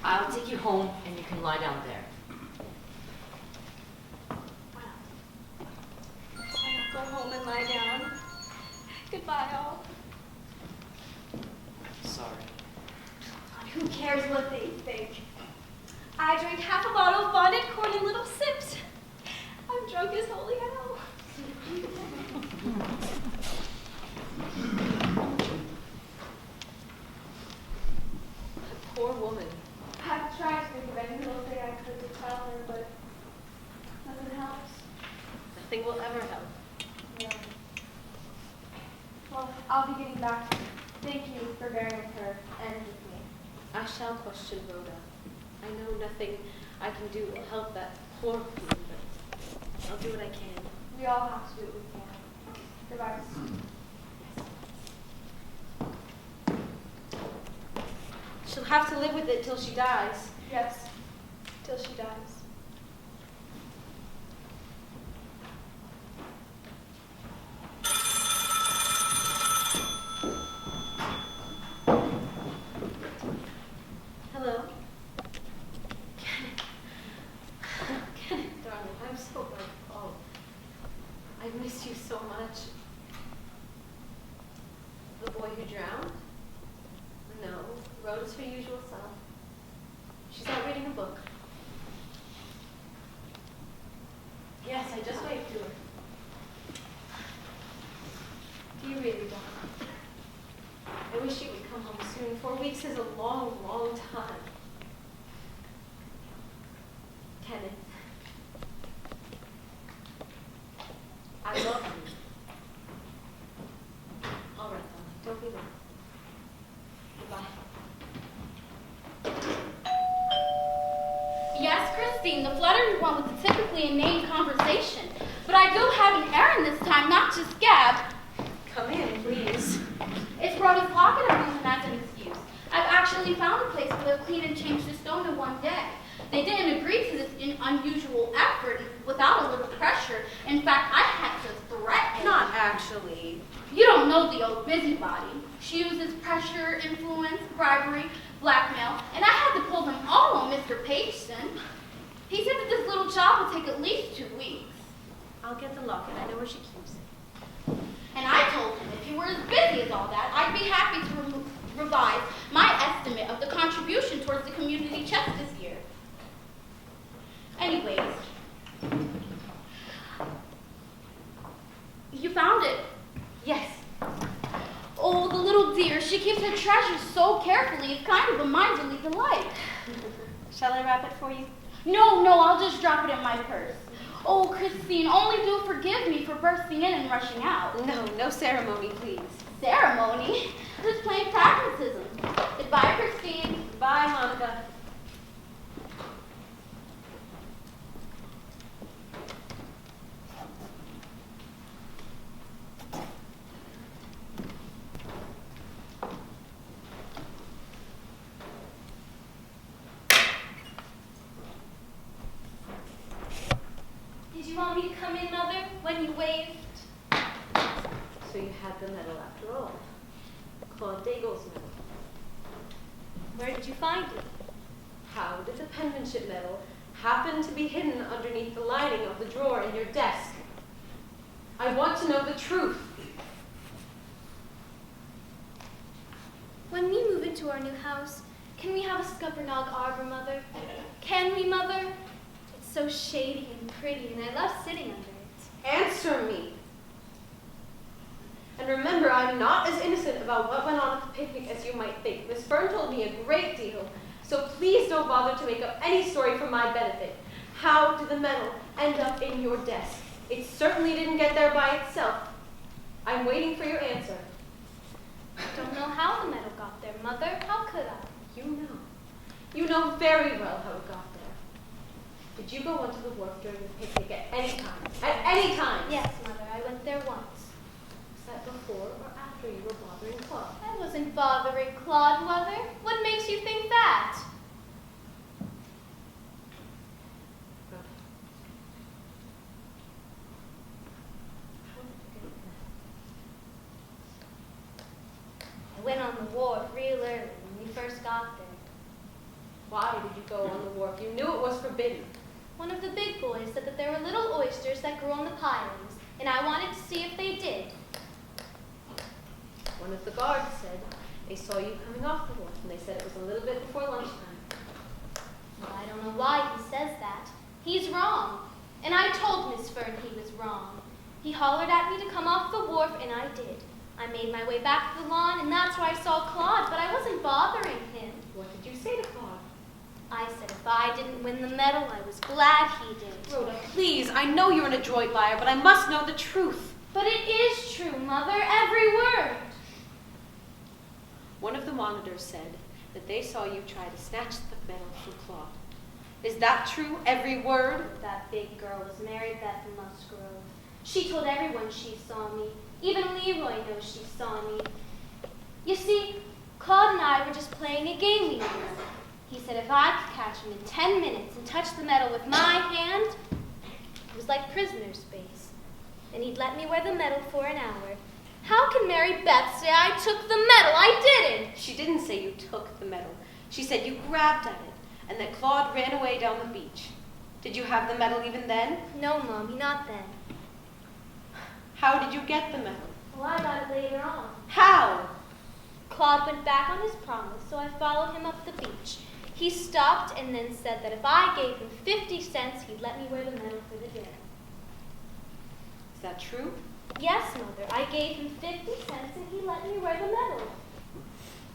I'll take you home and you can lie down there. Go home and lie down. Goodbye, all. Sorry. Who cares what they think? I drank half a bottle of bonnet corn in little sips. I'm drunk as holy hell. Poor woman. I've tried to think of any little thing I could to tell her, but nothing helps. Nothing will ever help. Yeah. Well, I'll be getting back to you. Thank you for bearing with her and with me. I shall question Rhoda. I know nothing I can do will help that poor woman, but I'll do what I can. We all have to do what we can. Goodbye. She'll have to live with it till she dies. Yes, till she dies. Hello? Kenneth, darling, I'm so glad you called. I missed you so much. The boy who drowned? No, Rhoda's her usual self. She's out reading a book. Yes, I just waved to her. Do you really, darling? I wish you would come home soon. 4 weeks is a long, long time. Kenneth, I love you. All right, darling, don't be late. Goodbye. Yes, Christine, the fluttery one was a typically inane conversation, but I do have an errand this time, not just Gab. Come in, please. It's Rhoda's locket I'm using as an excuse. I've actually found a place where they'll clean and change the stone in one day. They didn't agree to this unusual effort without a little pressure. In fact, I had to threaten. Not actually. You don't know the old busybody. She uses pressure, influence, bribery, blackmail, and I had to pull them all on Mr. Payson. He said that this little job would take at least 2 weeks. I'll get the locket. I know where she keeps it. And I told him if he were as busy as all that, I'd be happy to revise my estimate of the contribution towards the community chest this year. Anyways, you found it. Yes. Oh, the little dear, she keeps her treasures so carefully, it's kind of a miserly delight. Shall I wrap it for you? No, I'll just drop it in my purse. Oh, Christine, only do forgive me for bursting in and rushing out. No, no ceremony, please. Ceremony? Just plain pragmatism. Goodbye, Christine. Bye, Monica. Did you want me to come in, Mother, when you waved? So you had the medal after all. Claude Daigle's medal. Where did you find it? How did the penmanship medal happen to be hidden underneath the lining of the drawer in your desk? I want to know the truth. When we move into our new house, can we have a scuppernong arbor, Mother? Can we, Mother? It's so shady and pretty, and I love sitting under it. Answer me. And remember, I'm not as innocent about what went on at the picnic as you might think. Miss Fern told me a great deal, so please don't bother to make up any story for my benefit. How did the medal end up in your desk? It certainly didn't get there by itself. I'm waiting for your answer. I don't know how the medal got there, Mother. How could I? You know. You know very well how it got there. Did you go onto the wharf during the picnic at any time? At any time? Yes, Mother, I went there once. Was that before or after you were bothering Claude? I wasn't bothering Claude, Mother. What makes you think that? I went on the wharf real early when we first got there. Why did you go on the wharf? You knew it was forbidden. One of the big boys said that there were little oysters that grew on the pilings, and I wanted to see if they did. One of the guards said they saw you coming off the wharf, and they said it was a little bit before lunchtime. Well, I don't know why he says that. He's wrong. And I told Miss Fern he was wrong. He hollered at me to come off the wharf, and I did. I made my way back to the lawn, and that's where I saw Claude, but I wasn't bothering him. What did you say to Claude? I said if I didn't win the medal, I was glad he did. Rhoda, please, I know you're an adroit liar, but I must know the truth. But it is true, Mother, every word. One of the monitors said that they saw you try to snatch the medal from Claude. Is that true, every word? That big girl was Mary Beth Musgrove. She told everyone she saw me. Even Leroy knows she saw me. You see, Claude and I were just playing a game we knew. He said if I could catch him in 10 minutes and touch the medal with my hand, it was like prisoner's space. Then he'd let me wear the medal for an hour. How can Mary Beth say I took the medal? I didn't. She didn't say you took the medal. She said you grabbed at it, and that Claude ran away down the beach. Did you have the medal even then? No, Mommy, not then. How did you get the medal? Well, I got it later on. How? Claude went back on his promise, so I followed him up the beach. He stopped and then said that if I gave him 50 cents, he'd let me wear the medal for the day. Is that true? Yes, Mother. I gave him 50 cents and he let me wear the medal.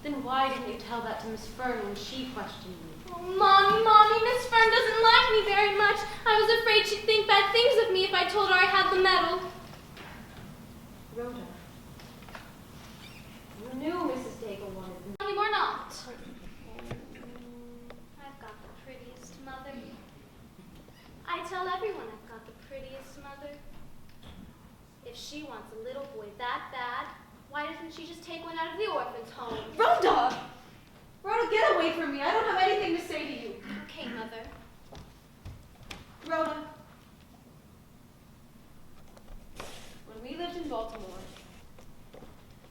Then why didn't you tell that to Miss Fern when she questioned me? Oh, Mommy, Miss Fern doesn't like me very much. I was afraid she'd think bad things of me if I told her I had the medal. Rhoda, you knew Mrs. Daigle wanted me. You were not. I've got the prettiest mother. I tell everyone I've got the prettiest mother. If she wants a little boy that bad, why doesn't she just take one out of the orphan's home? Rhoda! Rhoda, get away from me. I don't have anything to say to you. Okay, Mother. Rhoda. When we lived in Baltimore,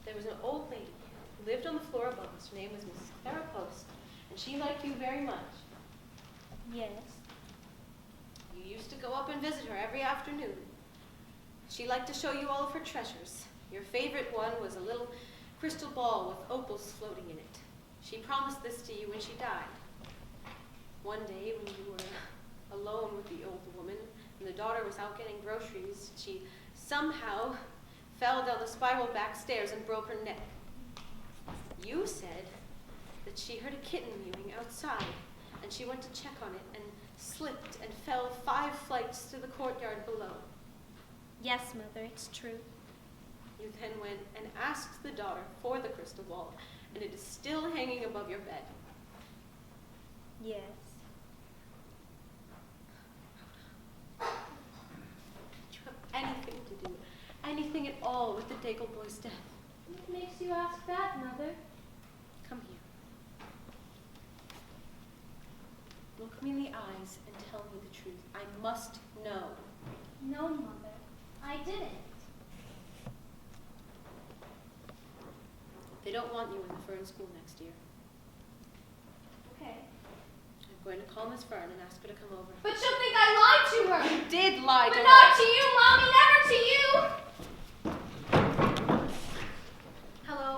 there was an old lady who lived on the floor above us. Her name was Mrs. Clara Post, and she liked you very much. Yes. You used to go up and visit her every afternoon. She liked to show you all of her treasures. Your favorite one was a little crystal ball with opals floating in it. She promised this to you when she died. One day when you were alone with the old woman and the daughter was out getting groceries, she somehow fell down the spiral back stairs and broke her neck. You said that she heard a kitten mewing outside, and she went to check on it, and slipped and fell 5 flights to the courtyard below. Yes, Mother, it's true. You then went and asked the daughter for the crystal ball, and it is still hanging above your bed. Yes. Did you have anything to do, anything at all with the Daigle boy's death? What makes you ask that, Mother? Come here. Look me in the eyes and tell me the truth. I must know. No, Mother, I didn't. They don't want you in the Fern School next year. Okay. I'm going to call Miss Fern and ask her to come over. But she'll think I lied to her. You did lie to But her. not to you, Mommy, never to you. Hello?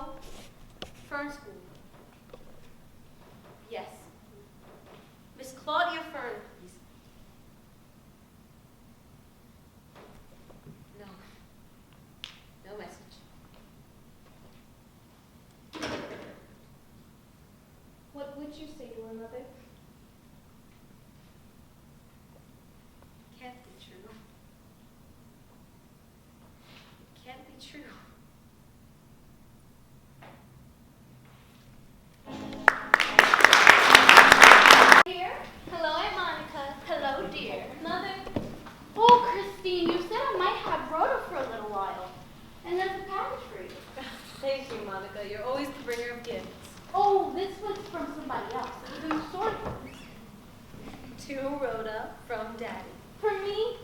Fern School. Yes. Miss Claudia Fern, please. No. No message. What would you say to her, Mother? Can't be true. Can't be true. Dear? Hello, Aunt Monica. Hello, dear. Mother, Oh, Christine, you said I might have Rhoda for a little while. And there's a package for you. Thank you, Monica. You're always the bringer of gifts. Oh, this was from somebody else. It was in the store. To Rhoda from Daddy, For me?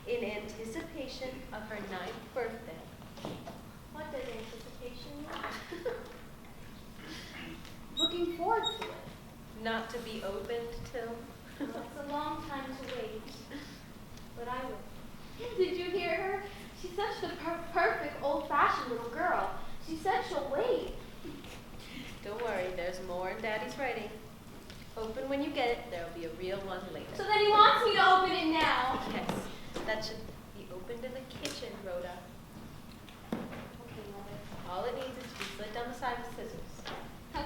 in anticipation of her 9th birthday. what does anticipation mean? Looking forward to it. Not to be opened till. Well, it's a long time to wait, but I will. Did you hear her? She's such the perfect old-fashioned little girl. She said she'll wait. Don't worry, there's more in Daddy's writing. Open when you get it, there'll be a real one later. So then he wants me to open it now. Yes, that should be opened in the kitchen, Rhoda. Okay, Mother. All it needs is to be slit down the side with scissors. Okay.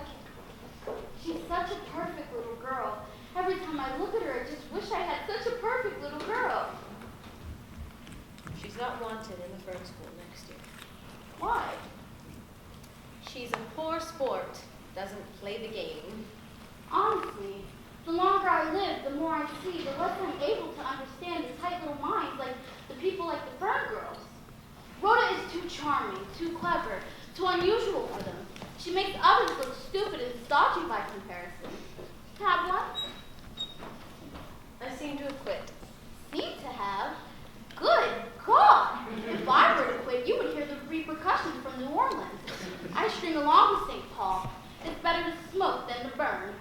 She's such a perfect little girl. Every time I look at her, I just wish I had such a perfect little girl. She's not wanted in the Fern School next year. Why? She's a poor sport, doesn't play the game. Honestly, the longer I live, the more I see, the less I'm able to understand the tight little minds like the people like the Fern girls. Rhoda is too charming, too clever, too unusual for them. She makes others look stupid and stodgy by comparison. Have one? I seem to have quit. Seem to have. Good God! If I were to quit, you would hear the repercussions from New Orleans. I string along with St. Paul. It's better to smoke than to burn.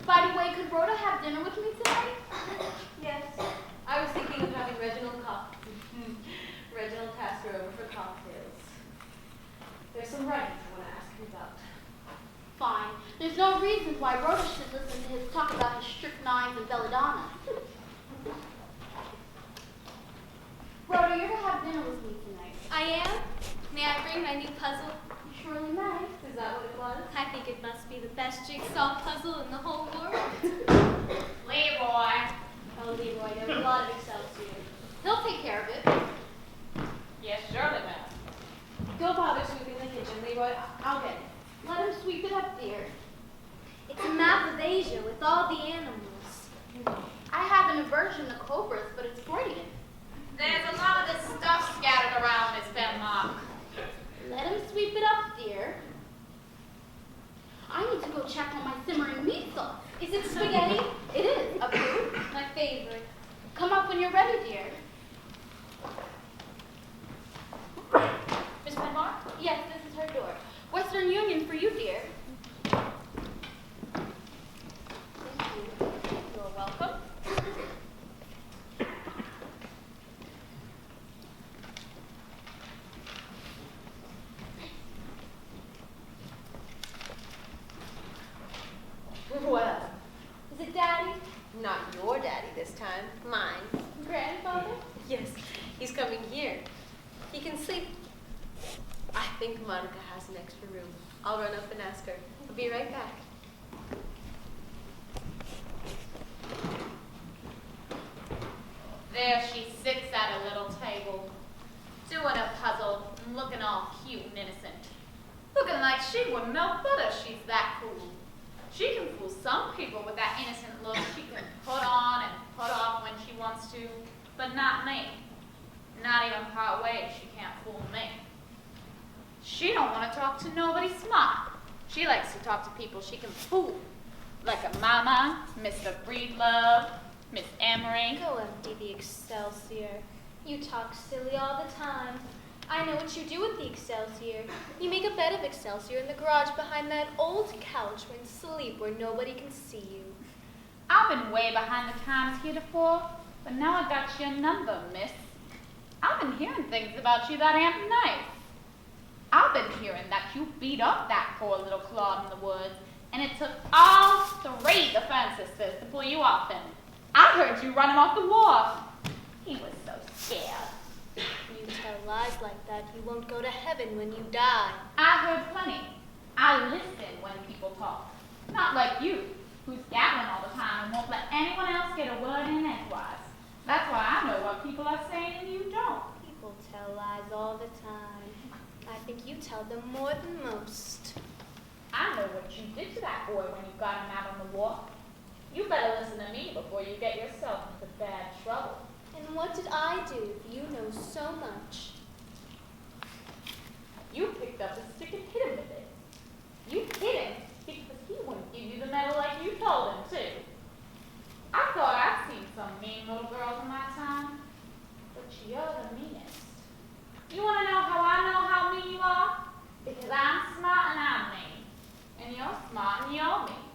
By the way, could Rhoda have dinner with me tonight? Yes. I was thinking of having Reginald Reginald asked her over for cocktails. There's some writing I want to ask him about. Fine. There's no reason why Rhoda should listen to his talk about his strychnines and belladonna. Rhoda, you're gonna have dinner with me tonight. I am? May I bring my new puzzle? You surely may. Is that what it was? I think it must be the best jigsaw puzzle in the whole world. Leroy. Oh, Leroy, there's a lot of Excelsior. He'll take care of it. Yes, surely, ma'am. Go bother sweeping the kitchen, Leroy. I'll get it. Let him sweep it up, dear. It's a map of Asia with all the animals. I have an aversion to cobras, but it's Freudian. There's a lot of this stuff scattered around, Miss Benlock. Let him sweep it up, dear. I need to go check on my simmering meat sauce. Is it spaghetti? It is. Approved. My favorite. Come up when you're ready, dear. Miss Benlock? Yes, this is her door. Western Union for you, dear. Thank you. You're welcome. Well, Is it Daddy? not your daddy this time. Mine. Grandfather? Yes, he's coming here. He can sleep. I think Monica has an extra room. I'll run up and ask her. I'll be right back. There she sits at a little table, doing a puzzle and looking all cute and innocent. Looking like she wouldn't know better. She's that cool. She can fool some people with that innocent look she can put on and put off when she wants to, but not me. Not even part ways she can't fool me. She don't want to talk to nobody smart. She likes to talk to people she can fool. Like a mama, Mr. Breedlove, Miss Emery. Go empty the Excelsior. You talk silly all the time. I know what you do with the Excelsior. You make a bed of Excelsior in the garage behind that old couch and sleep where nobody can see you. I've been way behind the times heretofore, but now I got your number, miss. I've been hearing things about you that ain't nice. I've been hearing that you beat up that poor little Claude in the woods, and it took all 3 defense sisters to pull you off him. I heard you run him off the wharf. He was so scared. You tell lies like that, you won't go to heaven when you die. I heard plenty. I listen when people talk. Not like you, who's gabbling all the time and won't let anyone else get a word in edgewise. That's why I know what people are saying and you don't. People tell lies all the time. I think you tell them more than most. I know what you did to that boy when you got him out on the walk. You better listen to me before you get yourself into bad trouble. And what did I do if you know so much? You picked up the stick and hit him with it. You hit him because he wouldn't give you the medal like you told him to. I thought I'd seen some mean little girls in my time, but you're the meanest. You want to know how mean you are? Because I'm smart and I'm mean. And you're smart and you're mean.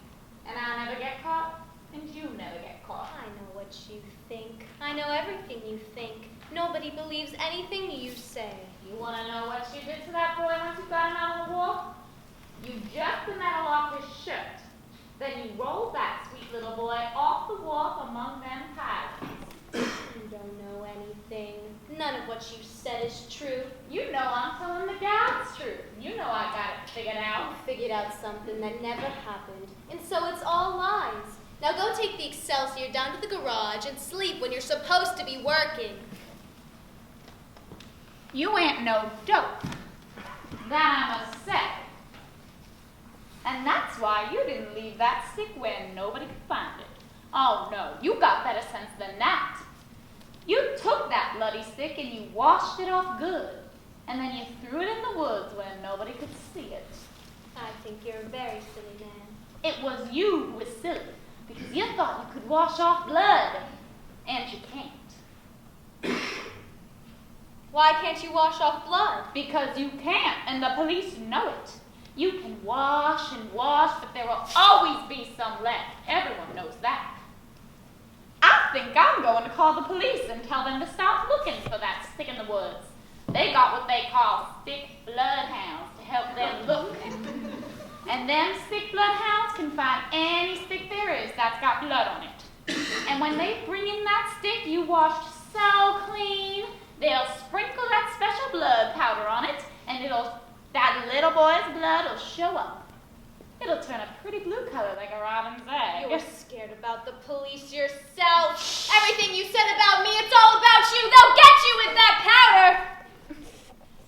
And I never get caught, and you never get caught. I know what you think. I know everything you think. Nobody believes anything you say. You want to know what you did to that boy once you got him out on the wall? You jerked the metal off his shirt. Then you rolled that sweet little boy off the wharf among them pilots. You don't know anything. None of what you said is true. You know I'm telling the God's truth. You know I got it figured You out. figured out something that never happened. And so it's all lies. Now go take the Excelsior down to the garage and sleep when you're supposed to be working. You ain't no dope. That I must say. And that's why you didn't leave that stick where nobody could find it. Oh no, you got better sense than that. You took that bloody stick and you washed it off good. And then you threw it in the woods where nobody could see it. I think you're a very silly man. It was you who was silly, because you thought you could wash off blood. And you can't. Why can't you wash off blood? Because you can't, and the police know it. You can wash and wash, but there will always be some left. Everyone knows that. I think I'm going to call the police and tell them to stop looking for that stick in the woods. They got what they call stick bloodhounds to help them look. And them stick bloodhounds can find any stick there is that's got blood on it. And when they bring in that stick you washed so clean, they'll sprinkle that special blood powder on it, and that little boy's blood will show up. It'll turn a pretty blue color like a robin's egg. You're scared about the police yourself. Everything you said about me, it's all about you. They'll get you with that powder.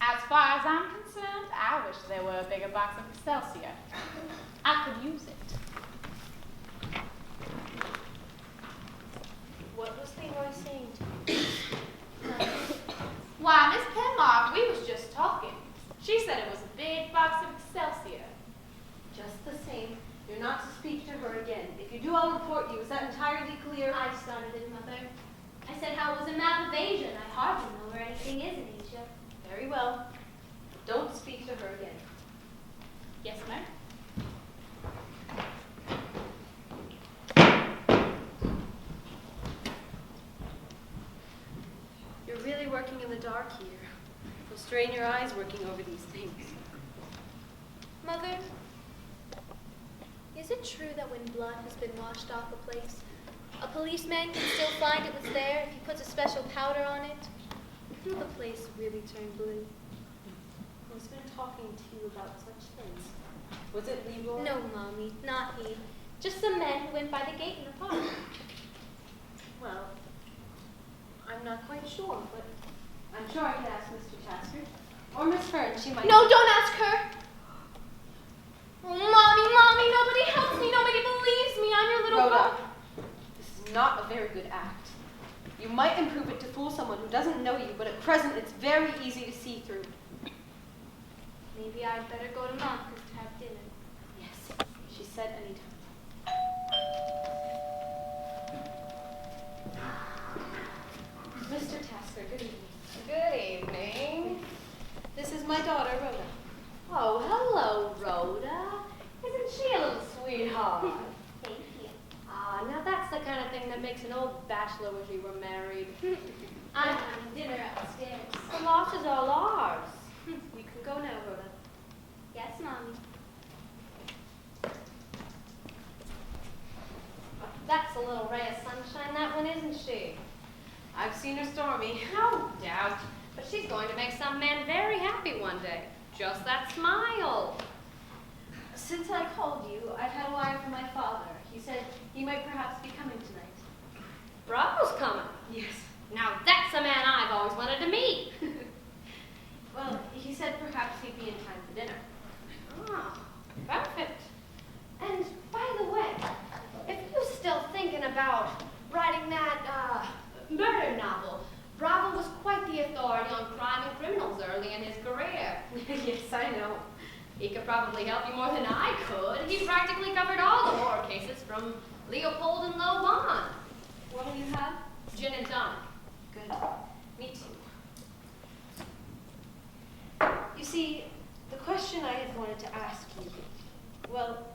As far as I'm concerned, I wish there were a bigger box of Excelsior. I could use it. What was Leroy saying to you? Why, Miss Penmark, we was just talking. She said it was a big box of Excelsior. Just the same, you're not to speak to her again. If you do, I'll report you. Is that entirely clear? I started it, Mother. I said how it was a map of Asia, and I hardly know where anything is in Asia. Very well. Don't speak to her again. Yes, ma'am. You're really working in the dark here. You'll strain your eyes working over these things. Mother, is it true that when blood has been washed off a place, a policeman can still find it was there if he puts a special powder on it? Will the place really turn blue? Who's been talking to you about such things? Was it Leroy? No, Mommy, not he. Just some men who went by the gate in the park. Well, I'm not quite sure, but I'm sure I could ask Mr. Tasker. Or Miss Fern, she might. No, don't ask her. Oh, Mommy, nobody helps me. Nobody believes me. I'm your little Rhoda, girl. this is not a very good act. You might improve it to fool someone who doesn't know you, but at present it's very easy to see through. Maybe I'd better go to Monica's to have dinner. Yes, she said anytime. Mr. Tasker, good evening. Good evening. This is my daughter, Rhoda. Oh, hello, Rhoda. Isn't she a little sweetheart? Thank you. Ah, now that's the kind of thing that makes an old bachelor wish he were married. I'm having dinner upstairs. The loss is all ours. You can go now, Rhoda. Yes, Mommy. That's a little ray of sunshine, that one, isn't she? I've seen her stormy. No doubt. But she's going to make some man very happy one day. Just that smile. Since I called you, I've had a wire from my father. He said he might perhaps be coming tonight. Bravo's coming. Yes. Now that's a man I've always wanted to meet. Well, he said perhaps he'd be in time for dinner. Ah, perfect. And by the way, if you're still thinking about writing that murder novel, Bravo was quite the authority on crime and criminals early in his career. Yes, I know. He could probably help you more than I could. He practically covered all the horror cases from Leopold and Low Bond. What'll you have? Gin and tonic. Good. Me too. You see, the question I had wanted to ask you, well,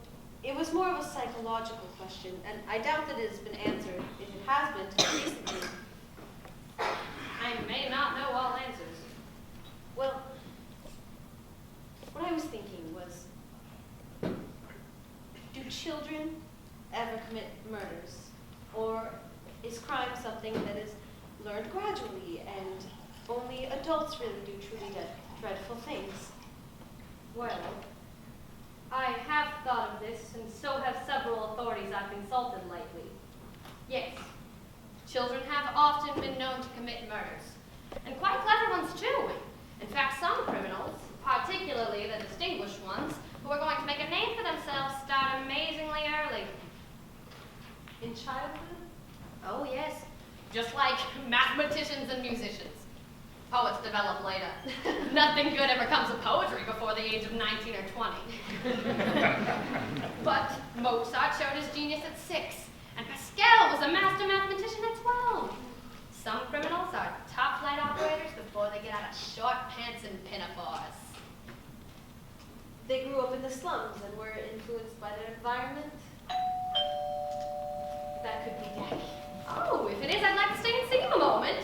it was more of a psychological question, and I doubt that it has been answered, if it has been, till recently. I may not know all answers. Well, what I was thinking was, do children ever commit murders? Or is crime something that is learned gradually and only adults really do truly dreadful things? Well, I have thought of this, and so have several authorities I've consulted lately. Yes, children have often been known to commit murders, and quite clever ones too. In fact, some criminals, particularly the distinguished ones, who are going to make a name for themselves, start amazingly early. In childhood? Oh yes, just like mathematicians and musicians. Poets develop later. Nothing good ever comes of poetry before the age of 19 or 20. But Mozart showed his genius at 6, and Pascal was a master mathematician at 12. Some criminals are top flight operators before they get out of short pants and pinafores. They grew up in the slums and were influenced by their environment? That could be Daddy. Oh, if it is, I'd like to stay and see him a moment.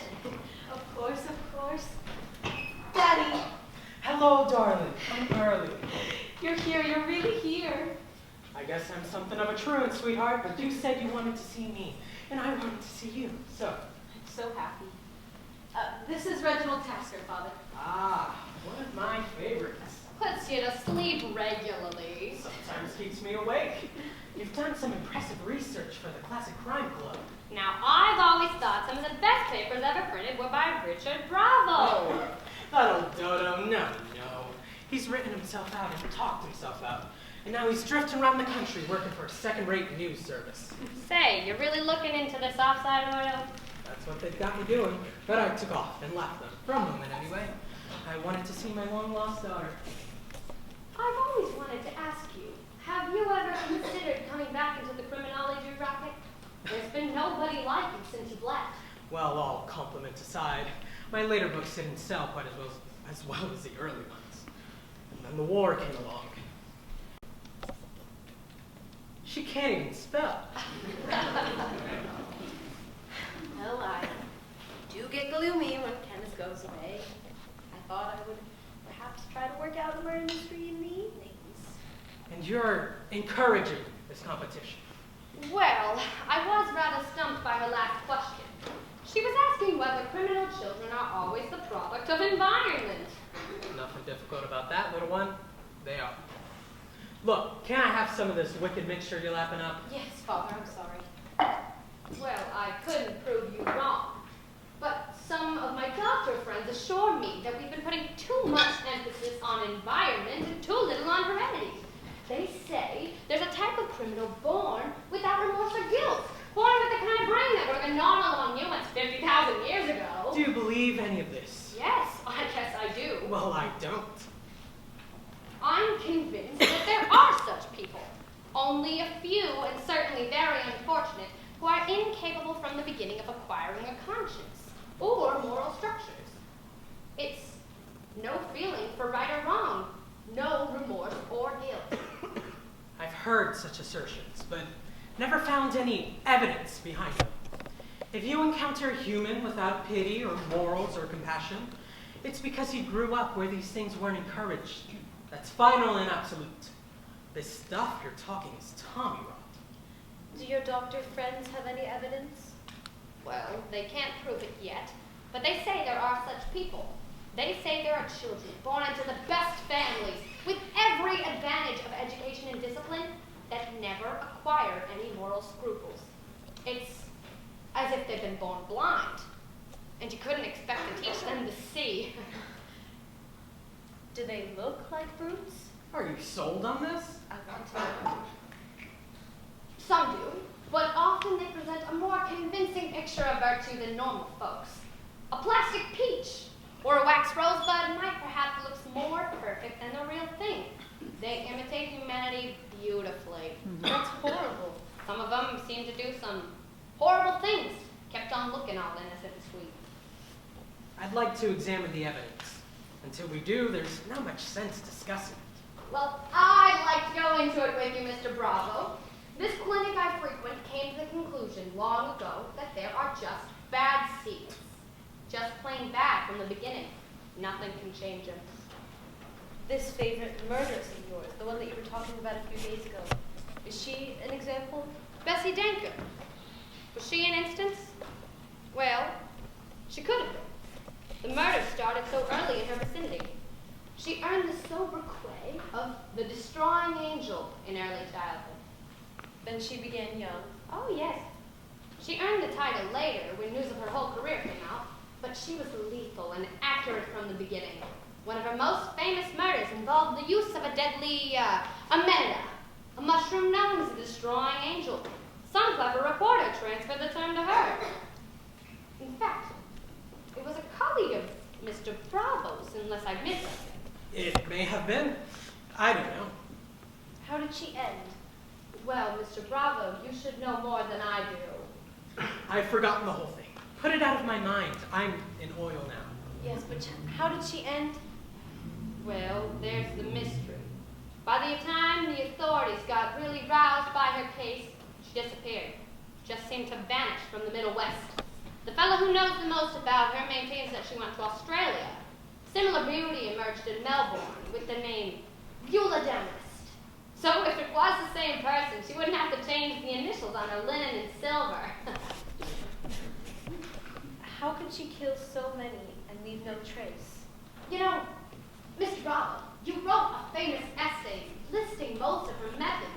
Of course, of course. Daddy! Hello, darling. I'm early. You're here, you're really here. I guess I'm something of a truant, sweetheart, but you said you wanted to see me, and I wanted to see you, so. I'm so happy. This is Reginald Tasker, Father. Ah, one of my favorites. Puts you to sleep regularly. Sometimes keeps me awake. You've done some impressive research for the Classic Crime Club. Now, I've always thought some of the best papers ever printed were by Richard Bravo. That old dodo, no. He's written himself out and talked himself out. And now he's drifting around the country working for a second-rate news service. Say, you're really looking into this offside oil? That's what they've got me doing. But I took off and left them, for a moment anyway. I wanted to see my long-lost daughter. I've always wanted to ask you, have you ever considered coming back into the criminology racket? There's been nobody like you since you've left. Well, all compliments aside, my later books didn't sell quite as well as the early ones. And then the war came along. She can't even spell. Well, I do get gloomy when Kenneth goes away. I thought I would perhaps try to work out the murder mystery in the evenings. And you're encouraging this competition. Well, I was rather stumped by her last question. She was asking whether criminal children are always the product of environment. Nothing difficult about that, little one. They are. Look, can I have some of this wicked mixture you're lapping up? Yes, Father, I'm sorry. Well, I couldn't prove you wrong. But only a few, and certainly very unfortunate, who are incapable from the beginning of acquiring a conscience or moral structures. It's no feeling for right or wrong, no remorse or guilt. I've heard such assertions, but never found any evidence behind them. If you encounter a human without pity or morals or compassion, it's because he grew up where these things weren't encouraged. That's final and absolute. This stuff you're talking is Tommy rot. Do your doctor friends have any evidence? Well, they can't prove it yet, but they say there are such people. They say there are children born into the best families, with every advantage of education and discipline, that never acquire any moral scruples. It's as if they've been born blind, and you couldn't expect to teach them to see. Do they look like brutes? Are you sold on this? I want to know. Some do, but often they present a more convincing picture of virtue than normal folks. A plastic peach or a wax rosebud might perhaps look more perfect than the real thing. They imitate humanity beautifully. That's horrible. Some of them seem to do some horrible things, kept on looking all innocent and sweet. I'd like to examine the evidence. Until we do, there's not much sense discussing it. Well, I'd like to go into it with you, Mr. Bravo. This clinic I frequent came to the conclusion long ago that there are just bad seeds. Just plain bad from the beginning. Nothing can change them. This favorite murderess of yours, the one that you were talking about a few days ago, is she an example? Bessie Danker. Was she an instance? Well, she could have been. The murder started so early in her vicinity. She earned the sobriquet of the destroying angel in early childhood. Then she began young. Oh, yes. She earned the title later when news of her whole career came out, but she was lethal and accurate from the beginning. One of her most famous murders involved the use of a deadly amanita, a mushroom known as the destroying angel. Some clever reporter transferred the term to her. In fact, it was a colleague of Mr. Bravo's, unless I missed something. It may have been. I don't know. How did she end? Well, Mr. Bravo, you should know more than I do. I've forgotten the whole thing. Put it out of my mind. I'm in oil now. Yes, but how did she end? Well, there's the mystery. By the time the authorities got really roused by her case, she disappeared. Just seemed to vanish from the Middle West. The fellow who knows the most about her maintains that she went to Australia. Similar beauty emerged in Melbourne with the name Beulah Demarest. So if it was the same person, she wouldn't have to change the initials on her linen and silver. How could she kill so many and leave no trace? You know, Mr. Bravo, you wrote a famous essay listing most of her methods.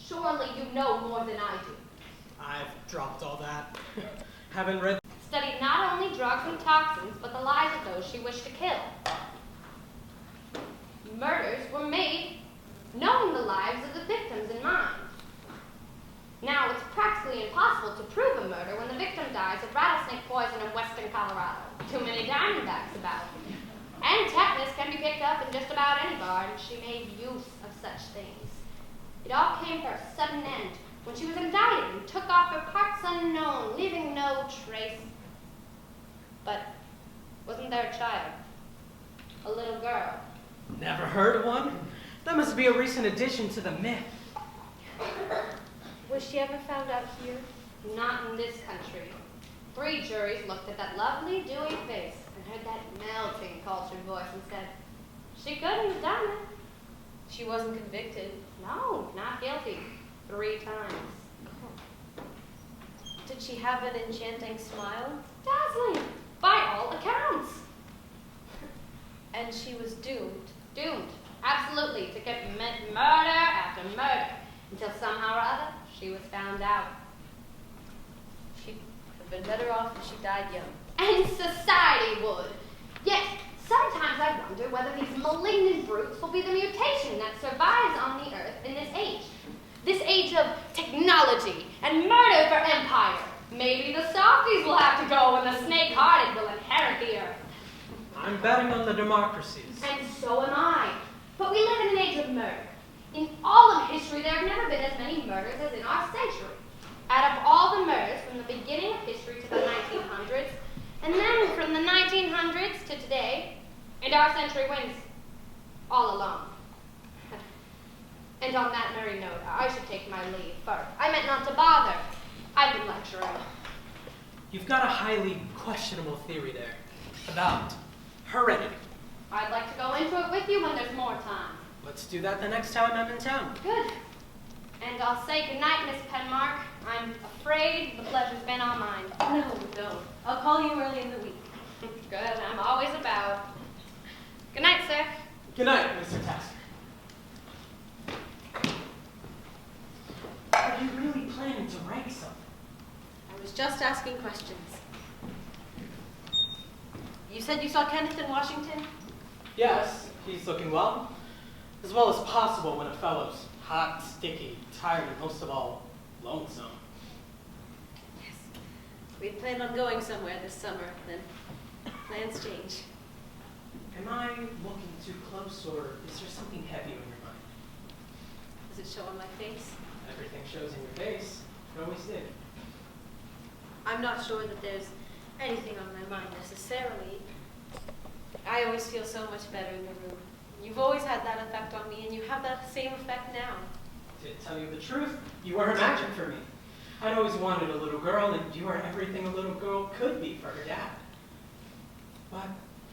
Surely you know more than I do. I've dropped all that. Haven't read. Studied not only drugs and toxins, but the lives of those she wished to kill. Murders were made knowing the lives of the victims in mind. Now, it's practically impossible to prove a murder when the victim dies of rattlesnake poison in western Colorado. Too many diamondbacks about. And tetanus can be picked up in just about any bar, and she made use of such things. It all came to a sudden end when she was indicted and took off her parts unknown, leaving no trace. But wasn't there a child? A little girl? Never heard of one? That must be a recent addition to the myth. Was she ever found out here? Not in this country. 3 juries looked at that lovely, dewy face and heard that melting, cultured voice and said, she couldn't have done it. She wasn't convicted. No, not guilty. 3 times. Did she have an enchanting smile? Dazzling, by all accounts. And she was doomed. Doomed, absolutely, to commit murder after murder, until somehow or other she was found out. She'd have been better off if she died young. And society would. Yet, sometimes I wonder whether these malignant brutes will be the mutation that survives on the earth in this age. This age of technology and murder for empire. Maybe the softies will have to go and the snake-hearted will inherit the earth. I'm betting on the democracies. And so am I. But we live in an age of murder. In all of history, there have never been as many murders as in our century. Out of all the murders from the beginning of history to the 1900s, and then from the 1900s to today, and our century wins all alone. And on that merry note, I should take my leave, for I meant not to bother. I've been lecturing. You've got a highly questionable theory there about heredity. I'd like to go into it with you when there's more time. Let's do that the next time I'm in town. Good. And I'll say goodnight, Miss Penmark. I'm afraid the pleasure's been all mine. No, don't. I'll call you early in the week. Good, I'm always about. Good night, sir. Good night, Mr. Tasker. Are you really planning to write something? I was just asking questions. You said you saw Kenneth in Washington? Yes, he's looking well. As well as possible when a fellow's hot, sticky, tired, and most of all, lonesome. Yes. We'd planned on going somewhere this summer, then plans change. Am I looking too close, or is there something heavy on your mind? Does it show on my face? Everything shows in your face. It always did. I'm not sure that there's anything on my mind necessarily. I always feel so much better in the room. You've always had that effect on me, and you have that same effect now. To tell you the truth, you were magic for me. I'd always wanted a little girl, and you are everything a little girl could be for her dad. But,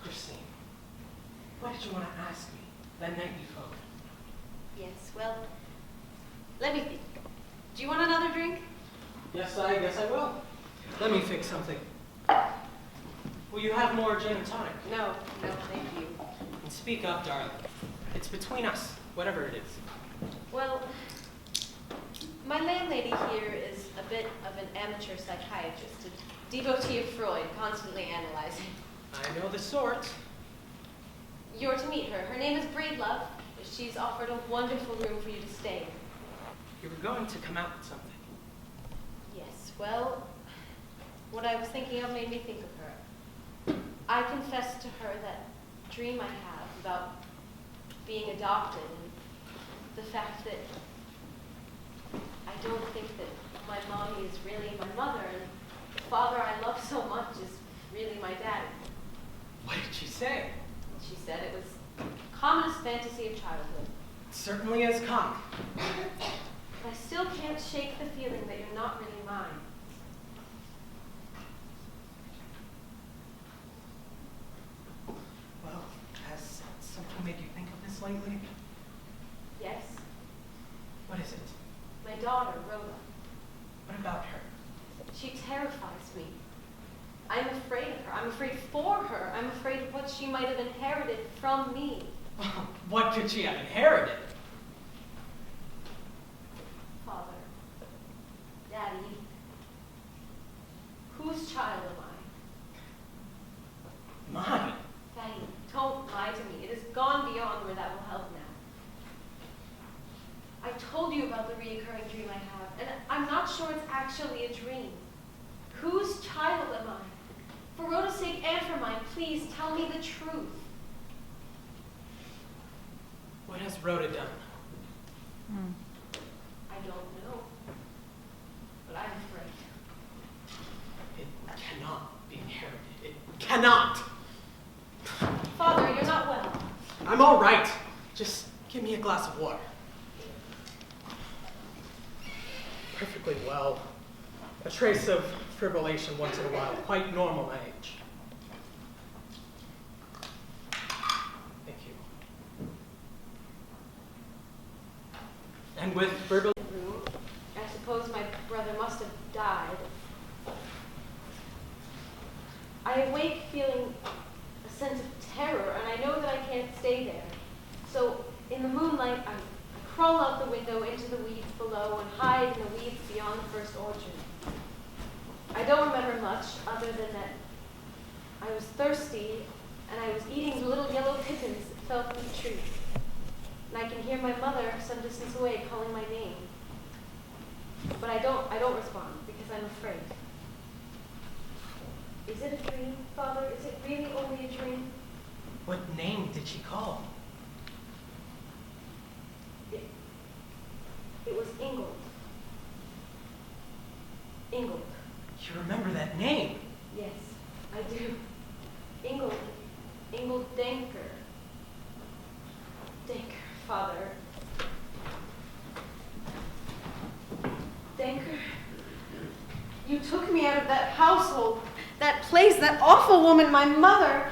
Christine, what did you want to ask me that night you phoned? Yes, well, let me think. Do you want another drink? Yes, I guess I will. Let me fix something. Will you have more gin and tonic? No, thank you. And speak up, darling. It's between us, whatever it is. Well, my landlady here is a bit of an amateur psychiatrist, a devotee of Freud, constantly analyzing. I know the sort. You're to meet her. Her name is Breedlove. She's offered a wonderful room for you to stay in. You were going to come out with something. Yes, well, what I was thinking of made me think of her. I confessed to her that dream I have about being adopted and the fact that I don't think that my mommy is really my mother and the father I love so much is really my daddy. What did she say? She said it was the commonest fantasy of childhood. It certainly is common. But I still can't shake the feeling that you're not really mine. Well, has something made you think of this lately? Yes, What is it? my daughter, Rhoda. What about her? She terrifies me. I'm afraid of her. I'm afraid for her. I'm afraid of what she might have inherited from me. What could she have inherited? Father, Daddy, whose child am I? Mine. Daddy, don't lie to me. It has gone beyond where that will help now. I told you about the reoccurring dream I have, and I'm not sure it's actually a dream. Whose child am I? For Rhoda's sake and for mine, please tell me the truth. What has Rhoda done? I don't know, but I'm afraid. It cannot be inherited. It cannot! Father, you're not well. I'm all right. Just give me a glass of water. Perfectly well. A trace of fibrillation once in a while. Quite normal my age. Thank you. And with fibrillation... Room. I suppose my brother must have died. I awake feeling a sense of terror, and I know that I can't stay there. So, in the moonlight, I crawl out the window into the weeds below and hide in the weeds beyond the first orchard. I don't remember much other than that I was thirsty and I was eating the little yellow pippins that fell from the tree. And I can hear my mother some distance away calling my name. But I don't respond because I'm afraid. Is it a dream, Father? Is it really only a dream? What name did she call? It was Ingold. Ingold. You remember that name? Yes, I do. Ingold. Ingold Denker. Denker, Father. Denker, you took me out of that household, that place, that awful woman, my mother.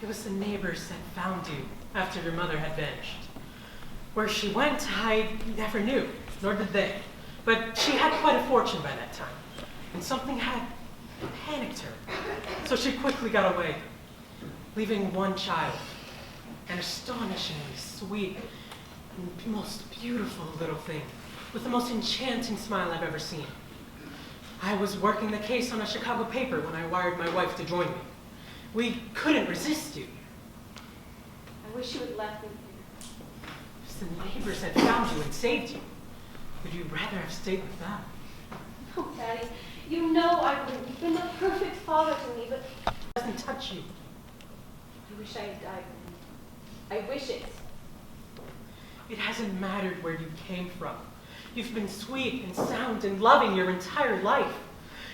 It was the neighbors that found you after your mother had vanished. Where she went, I never knew, nor did they. But she had quite a fortune by that time, and something had panicked her. So she quickly got away, leaving one child, an astonishingly sweet and most beautiful little thing, with the most enchanting smile I've ever seen. I was working the case on a Chicago paper when I wired my wife to join me. We couldn't resist you. I wish you had left me here. If the neighbors had found you and saved you, would you rather have stayed with them? No, Daddy, you know I wouldn't. You've been the perfect father to me, but It doesn't touch you. I wish I had died. I wish it. It hasn't mattered where you came from. You've been sweet and sound and loving your entire life.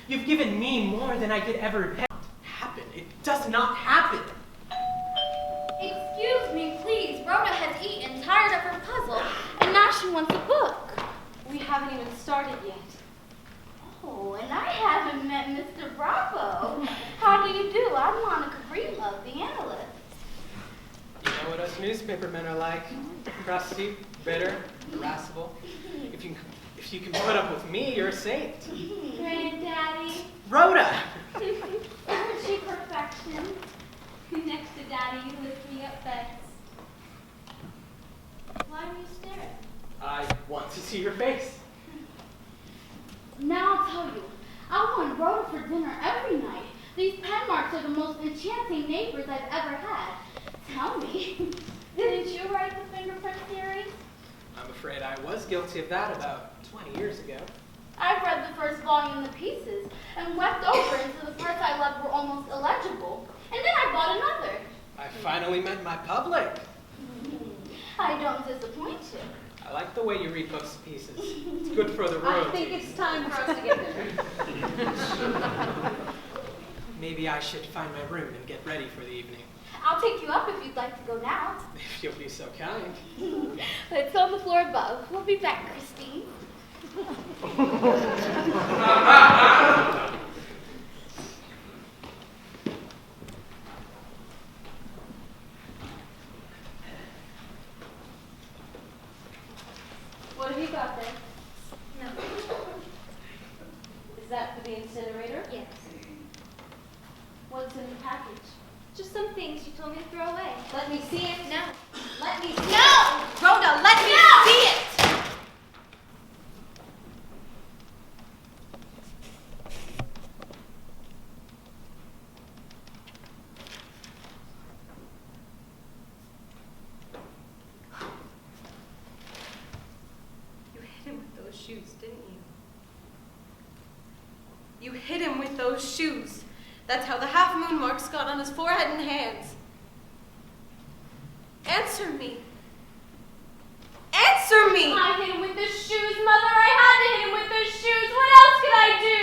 You've given me more than I could ever happen. It does not happen. Excuse me, please. Rhoda has eaten, tired of her puzzle, and now she wants a book. We haven't even started yet. Oh, and I haven't met Mr. Bravo. How do you do? I'm Monica Breedlove, the analyst. You know what us newspapermen are like. Crusty, bitter, irascible. If you can put up with me, you're a saint. Granddaddy. Rhoda! Isn't she perfection? Next to Daddy, you lift me up beds. Why are you staring? I want to see your face. Now I'll tell you. I want Rhoda for dinner every night. These pen marks are the most enchanting neighbors I've ever had. Tell me, didn't you write the fingerprint series? I'm afraid I was guilty of that about 20 years ago. I read the first volume to pieces and wept over it until the parts I loved were almost illegible. And then I bought another. I finally met my public. I don't disappoint you. I like the way you read books to pieces. It's good for the road. I think it's time for us to get there. Maybe I should find my room and get ready for the evening. I'll take you up if you'd like to go now. If you'll be so kind. It's on the floor above. We'll be back, Christine. What have you got there? No. Is that for the incinerator? Yes. What's in the package? Just some things you told me to throw away. Let me see it. No. Let me see it. No! Rhoda, let me see it! You hit him with those shoes, didn't you? You hit him with those shoes. That's how the half-moon marks got on his forehead and hands. Answer me. Answer me! I hit him with the shoes, Mother. I had to hit him with those shoes. What else could I do?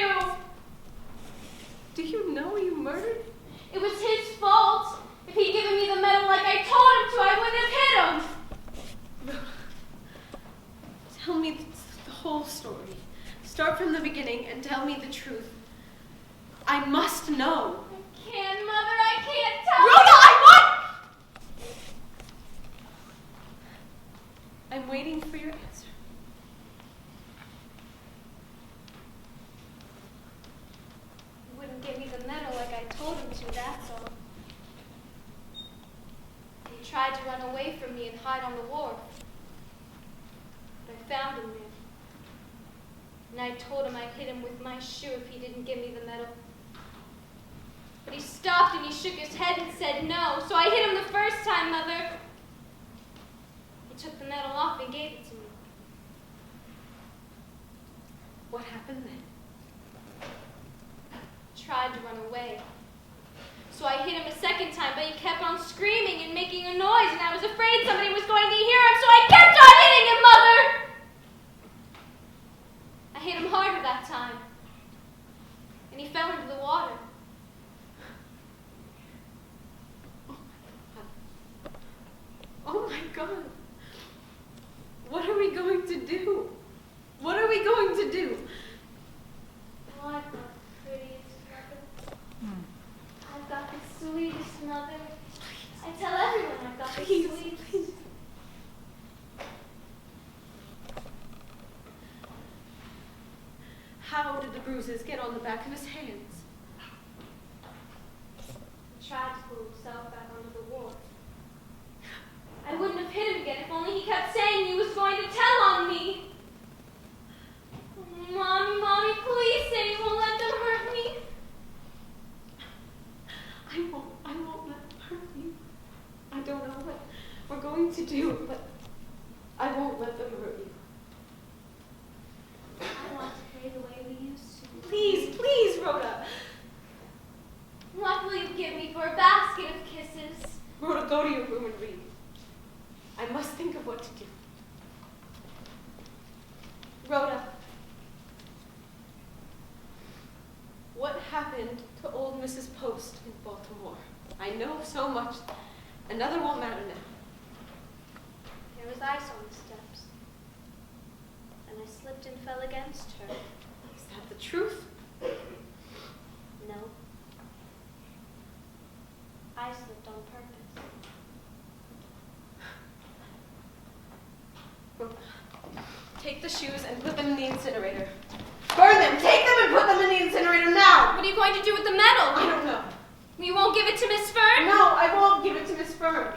Do you know you murdered? It was his fault. If he'd given me the medal like I told him to, I wouldn't have hit him. Tell me the whole story. Start from the beginning and tell me the truth. I must know. I can't, Mother. I can't tell Rhoda, you. I'm waiting for your answer. He wouldn't give me the medal like I told him to, that's all. He tried to run away from me and hide on the wharf. But I found him there. And I told him I'd hit him with my shoe if he didn't give me the medal. But he stopped and he shook his head and said no, so I hit him the first time, Mother. He took the medal off and gave it to me. What happened then? Tried to run away. So I hit him a second time, but he kept on screaming and making a noise, and I was afraid somebody was going to hear him, so I kept on hitting him, Mother! that time. And he fell into the water. Oh my God. What are we going to do? What are we going to do? Oh, I've got the prettiest mother. I've got the sweetest mother. I tell everyone I've got the sweetest. How did the bruises get on the back of his hands? He tried to pull himself back onto the wharf. I wouldn't have hit him again if only he kept saying he was going to tell on me. Mommy, Mommy, please say you won't let them hurt me. I won't let them hurt you. I don't know what we're going to do, but I won't let them hurt you. I want to play the way we used to. Please, Rhoda. What will you give me for a basket of kisses? Rhoda, go to your room and read. I must think of what to do. Rhoda, what happened to old Mrs. Post in Baltimore? I know so much. Another won't matter now. There was ice on the steps. And I slipped and fell against her. Is that the truth? No. I slipped on purpose. Take the shoes and put them in the incinerator. Burn them! Take them and put them in the incinerator now! What are you going to do with the metal? I don't know. You won't give it to Miss Fern? No, I won't give it to Miss Fern.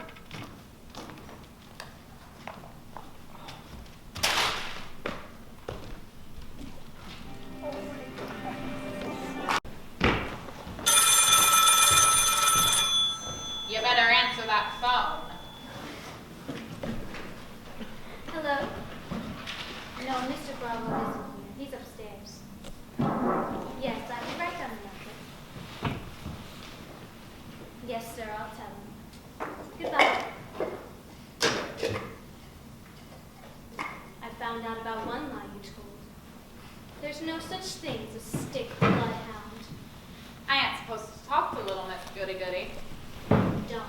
You better answer that phone. Hello? No, Mr. Bravo isn't here. He's upstairs. Yes, I'll be right down the message. Yes, sir, I'll tell him. Goodbye. I found out about one lie you told. There's no such thing as a stick bloodhound. I ain't supposed to talk to little Miss Goody Goody. Don't.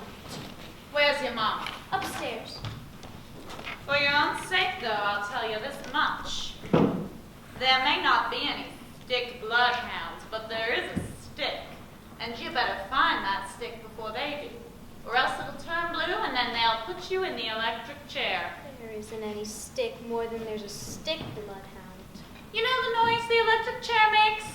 Where's your mom? Upstairs. For your own sake, though, I'll tell you this much. There may not be any stick bloodhounds, but there is a stick. And you better find that stick before they do. Or else it'll turn blue and then they'll put you in the electric chair. There isn't any stick more than there's a stick bloodhound. You know the noise the electric chair makes?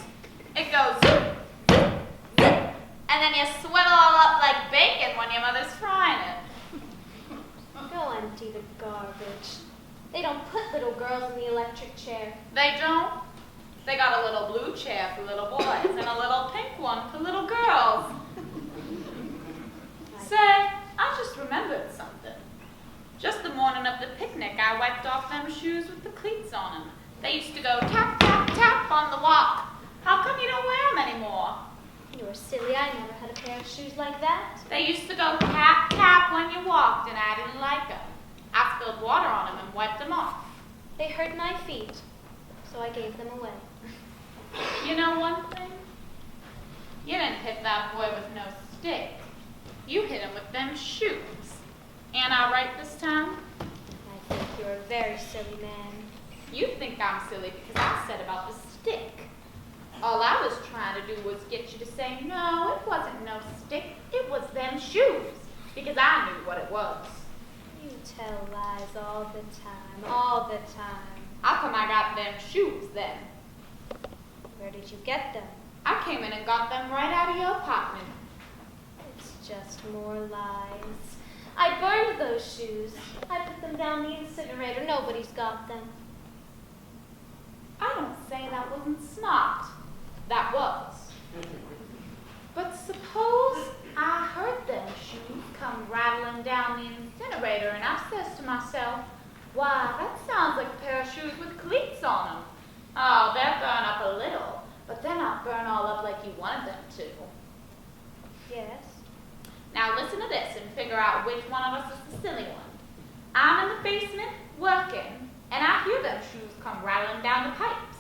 It goes zip, zip, zip. And then you sweat all up like bacon when your mother's frying it. Go empty the garbage. They don't put little girls in the electric chair. They don't. They got a little blue chair for little boys and a little pink one for little girls. Say, I just remembered something. Just the morning of the picnic, I wiped off them shoes with the cleats on them. They used to go tap, tap, tap on the walk. How come you don't wear them anymore? You're silly. I never had a pair of shoes like that. They used to go tap, tap when you walked, and I didn't like them. I spilled water on them and wiped them off. They hurt my feet, so I gave them away. You know one thing? You didn't hit that boy with no stick. You hit him with them shoes. Ain't I right this time? I think you're a very silly man. You think I'm silly because I said about the stick. All I was trying to do was get you to say, no, it wasn't no stick. It was them shoes. Because I knew what it was. You tell lies all the time. How come I got them shoes then? Where did you get them? I came in and got them right out of your apartment. It's just more lies. I burned those shoes. I put them down the incinerator. Nobody's got them. I don't say that wasn't smart. That was. But suppose I heard them shoes come rattling down the incinerator and I says to myself, why, that sounds like a pair of shoes with cleats on them. Oh, they'll burn up a little, but they're not burn all up like you wanted them to. Yes. Now listen to this and figure out which one of us is the silly one. I'm in the basement working, and I hear them shoes come rattling down the pipes.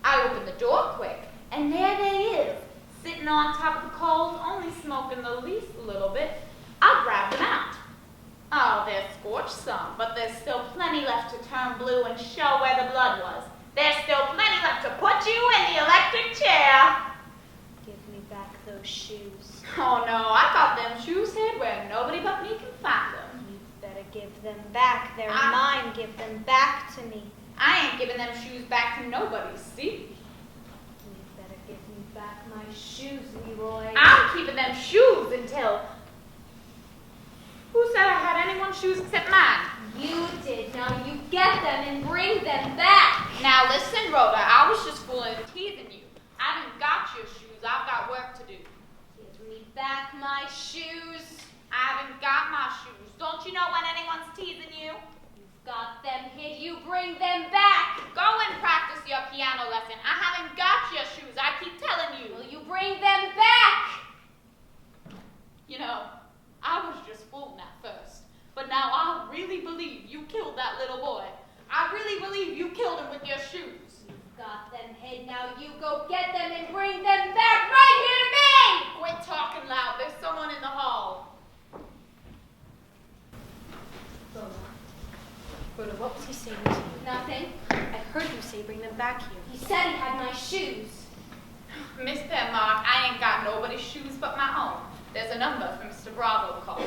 I opened the door quick, and there they is, sitting on top of the coals, only smoking the least little bit. I grabbed them out. Oh, they're scorched some, but there's still plenty left to turn blue and show where the blood was. There's still plenty left to put you in the electric chair. Give me back those shoes. Oh no, I got them shoes hid where nobody but me can find them. You better give them back. They're I- mine. Give them back to me. I ain't giving them shoes back to nobody, see? You better give me back my shoes, Leroy. I'm keeping them shoes until... Who said I had anyone's shoes except mine? You did. Now you get them and bring them back. Now listen, Rhoda, I was just fooling and teasing you. I haven't got your shoes. I've got work to do. Give me back my shoes. I haven't got my shoes. Don't you know when anyone's teasing you? You've got them hid. You bring them back. Go and practice your piano lesson. I haven't got your shoes. I keep telling you. Will you bring them back? You know, I was just fooling at first. But now I really believe you killed that little boy. I really believe you killed him with your shoes. You've got them hid. Now you go get them and bring them back right here to me. Quit talking loud. There's someone in the hall. Rhoda, what was he saying to you? Nothing. I heard you say bring them back here. He said he had my shoes. Mr. Mark, I ain't got nobody's shoes but my own. There's a number for Mr. Bravo to call.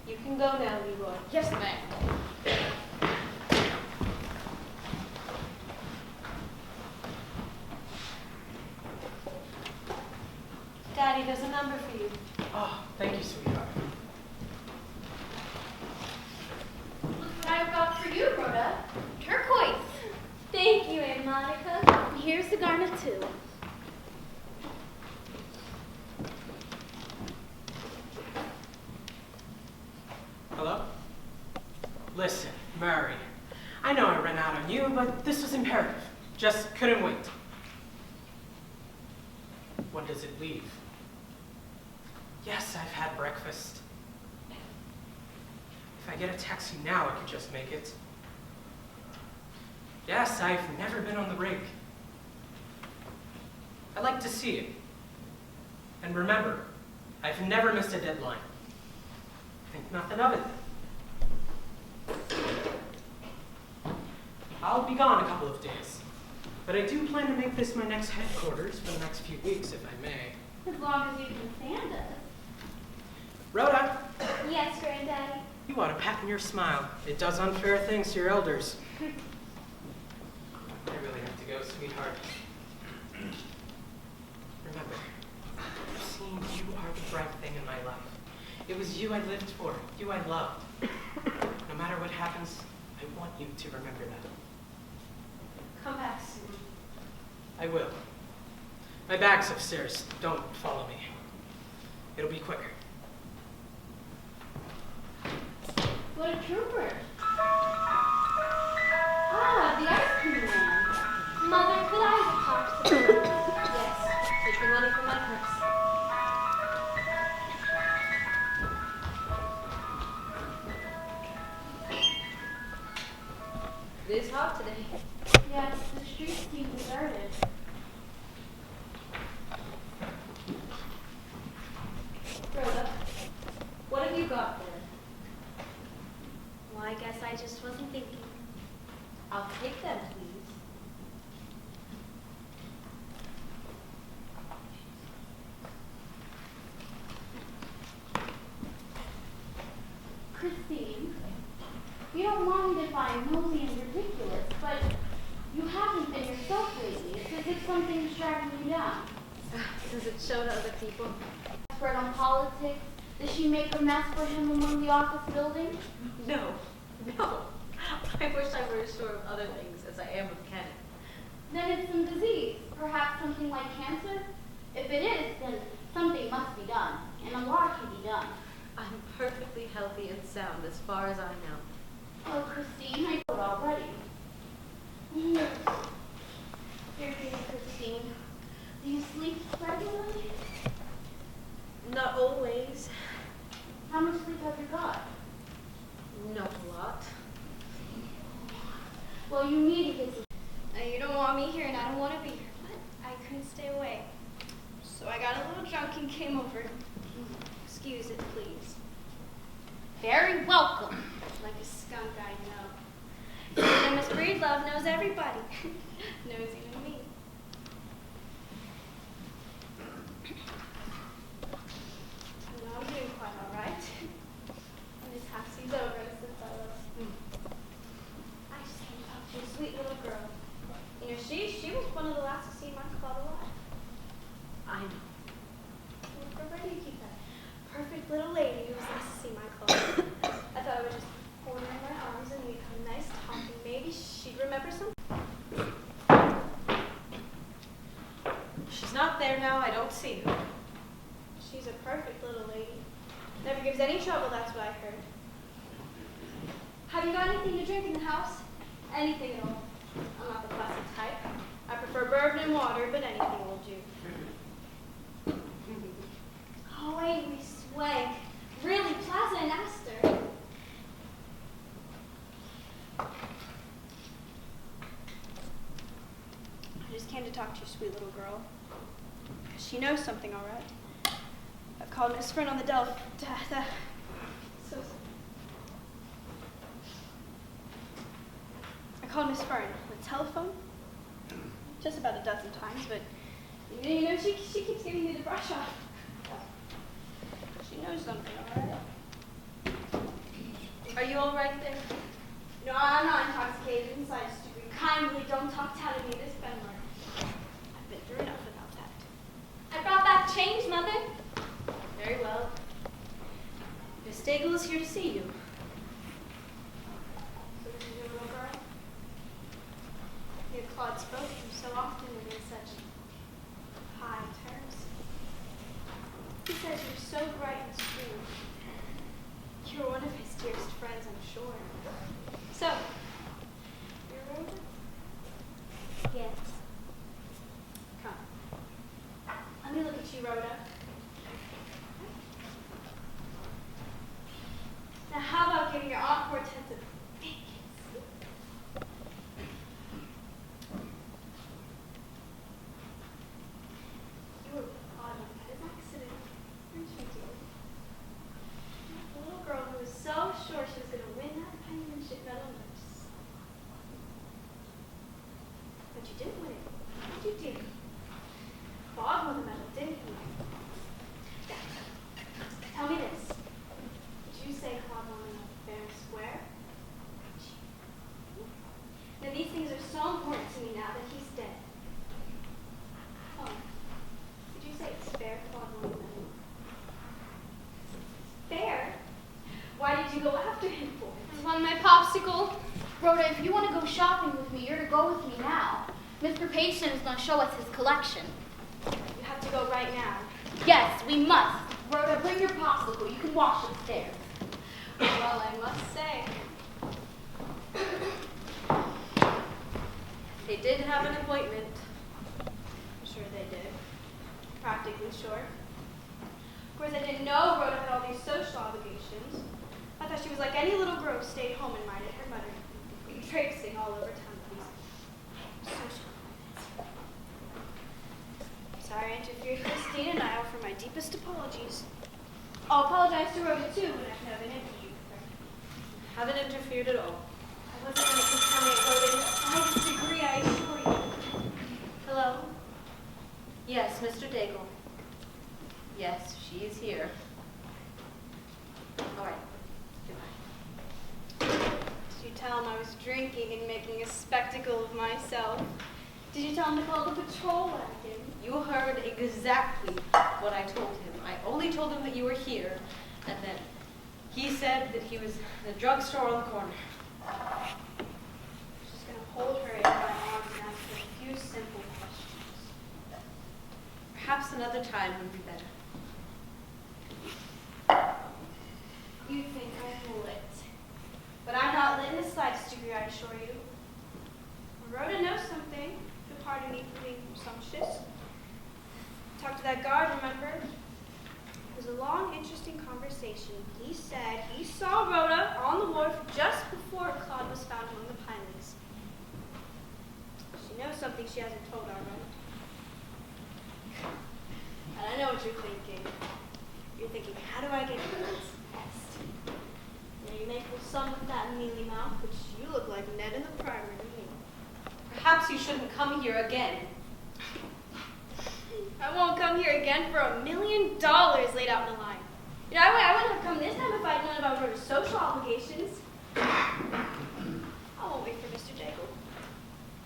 You can go now, Leroy. Yes, ma'am. Daddy, there's a number for you. Oh, thank you, sweetheart. Look what I've got for you, Rhoda. Turquoise. Thank you, Aunt Monica. And here's the garnet, too. Hello? Listen, Murray. I know I ran out on you, but this was imperative. Just couldn't wait. When does it leave? Yes, I've had breakfast. If I get a taxi now, I could just make it. Yes, I've never been on the rig. I like to see it. And remember, I've never missed a deadline. Think nothing of it. I'll be gone a couple of days, but I do plan to make this my next headquarters for the next few weeks, if I may. As long as you can stand us. Rhoda, Yes, Granddaddy. you ought to pattern your smile. It does unfair things to your elders. I really have to go, sweetheart. Remember, I've seen you are the bright thing in my life. It was you I lived for, you I loved. No matter what happens, I want you to remember that. Come back soon. I will. My bag's upstairs. Don't follow me. It'll be quicker. What a trooper. Ah, the ice cream man. Mother, could I have a popsicle? Yes. Take the money from my purse. It is hot today. Yes, the streets seem deserted. Rhoda, what have you got there? Well, I guess I just wasn't thinking. I'll take them, please. Christine, you don't want me to find nosy and ridiculous, but you haven't been yourself lately. It's as if something's dragging you down. Does it show to other people? Expert on politics? Does she make a mess for him among the office building? No. I wish I were as sure of other things as I am of Kenneth. Then it's some disease, perhaps something like cancer. If it is, then something must be done, and a lot can be done. I'm perfectly healthy and sound as far as I know. Oh, Christine, I know it already. Dear Christine, do you sleep regularly? Not always. How much sleep have you got? Not a lot. Well, you need to get some. You don't want me here, and I don't want to be here. drunk and came over. Excuse it, please. Very welcome. Like a skunk, I know. And Miss Breedlove knows everybody. Knows even me. I know I'm doing quite all right. And this taxi's over since I left. I just came to talk to a sweet little girl. You know, she was one of the last to see my club alive. I know. Where do you keep that perfect little lady who was last to see my club? I thought I would just hold her in my arms and we'd have a nice talk and maybe she'd remember something. She's not there now. I don't see her. She's a perfect little lady. Never gives any trouble, that's what I heard. Have you got anything to drink in the house? Anything at all. I'm not the fussy type. I prefer bourbon and water, but anything will do. Oh, ain't we swank. Really Plaza and Astor. I just came to talk to your sweet little girl. She knows something, all right. I've called Miss Fern on the I called Miss Fern on the telephone just about a dozen times, but you know she keeps giving me the brush off. She knows something, all right. Are you all right there? No, I'm not intoxicated inside a degree. Kindly don't talk down to me, Miss Benmore. I've been through enough without that. I brought back change, Mother. Very well. Miss Daigle is here to see you. So this is your little girl? You and Claude spoke to him so often and in such high terms. He says you're so bright in school. You're one of his dearest friends, I'm sure. So, you're Rhoda? Yes. Come. Let me look at you, Rhoda. Now, how about giving your Aunt Hortense a big kiss? You were odd on that accident, weren't you, dear? The little girl who was so sure she was going to win that penmanship medal nurse. But you didn't win it. What did you do? Claude won the medal, didn't he? Now, tell me this. Did you say Claude won the medal fair and square? Now these things are so important to me now that he's dead. Oh, did you say it's fair Claude won the medal? Fair? Why did you go after him for it? I won my popsicle. Rhoda, if you want to go shopping with me, you're to go with me now. Mr. Payson is going to show us his collection. You have to go right now. Yes, we must. Rhoda, bring your popsicle. You can wash upstairs. Well, I must say. They did have an appointment. I'm sure they did. Practically sure. Of course, I didn't know Rhoda had all these social obligations. I thought she was like any little girl who stayed home and minded her mother, traipsing all over town with these social obligations. Sorry I interfered, Christine, and I offer my deepest apologies. I'll apologize to Rhoda too when I can have an interview with her. Haven't interfered at all. I wasn't going to contaminate Rhoda in the slightest degree, I assure you. Hello? Yes, Mr. Daigle. Yes, she is here. All right. Goodbye. Did you tell him I was drinking and making a spectacle of myself? Did you tell him to call the patrol wagon? You heard exactly what I told him. I only told him that you were here, and then he said that he was in the drugstore on the corner. Just going to hold her in my arms and ask her a few simple questions. Perhaps another time would be better. You think I'm lit. But I'm not lit in the slightest degree, I assure you. Rhoda knows something. You'll pardon me for being presumptuous. Talked to that guard, remember? It was a long, interesting conversation. He said he saw Rhoda on the wharf just before Claude was found among the pine leaves. She knows something she hasn't told our Rhoda. And I know what you're thinking. You're thinking, how do I get rid of this pest? Now you may pull some with that mealy mouth, but you look like Ned in the primer to me. Perhaps you shouldn't come here again. I won't come here again for $1 million laid out in the line. You know, I wouldn't have come this time if I'd known about Rota's social obligations. I won't wait for Mr. Jekyll.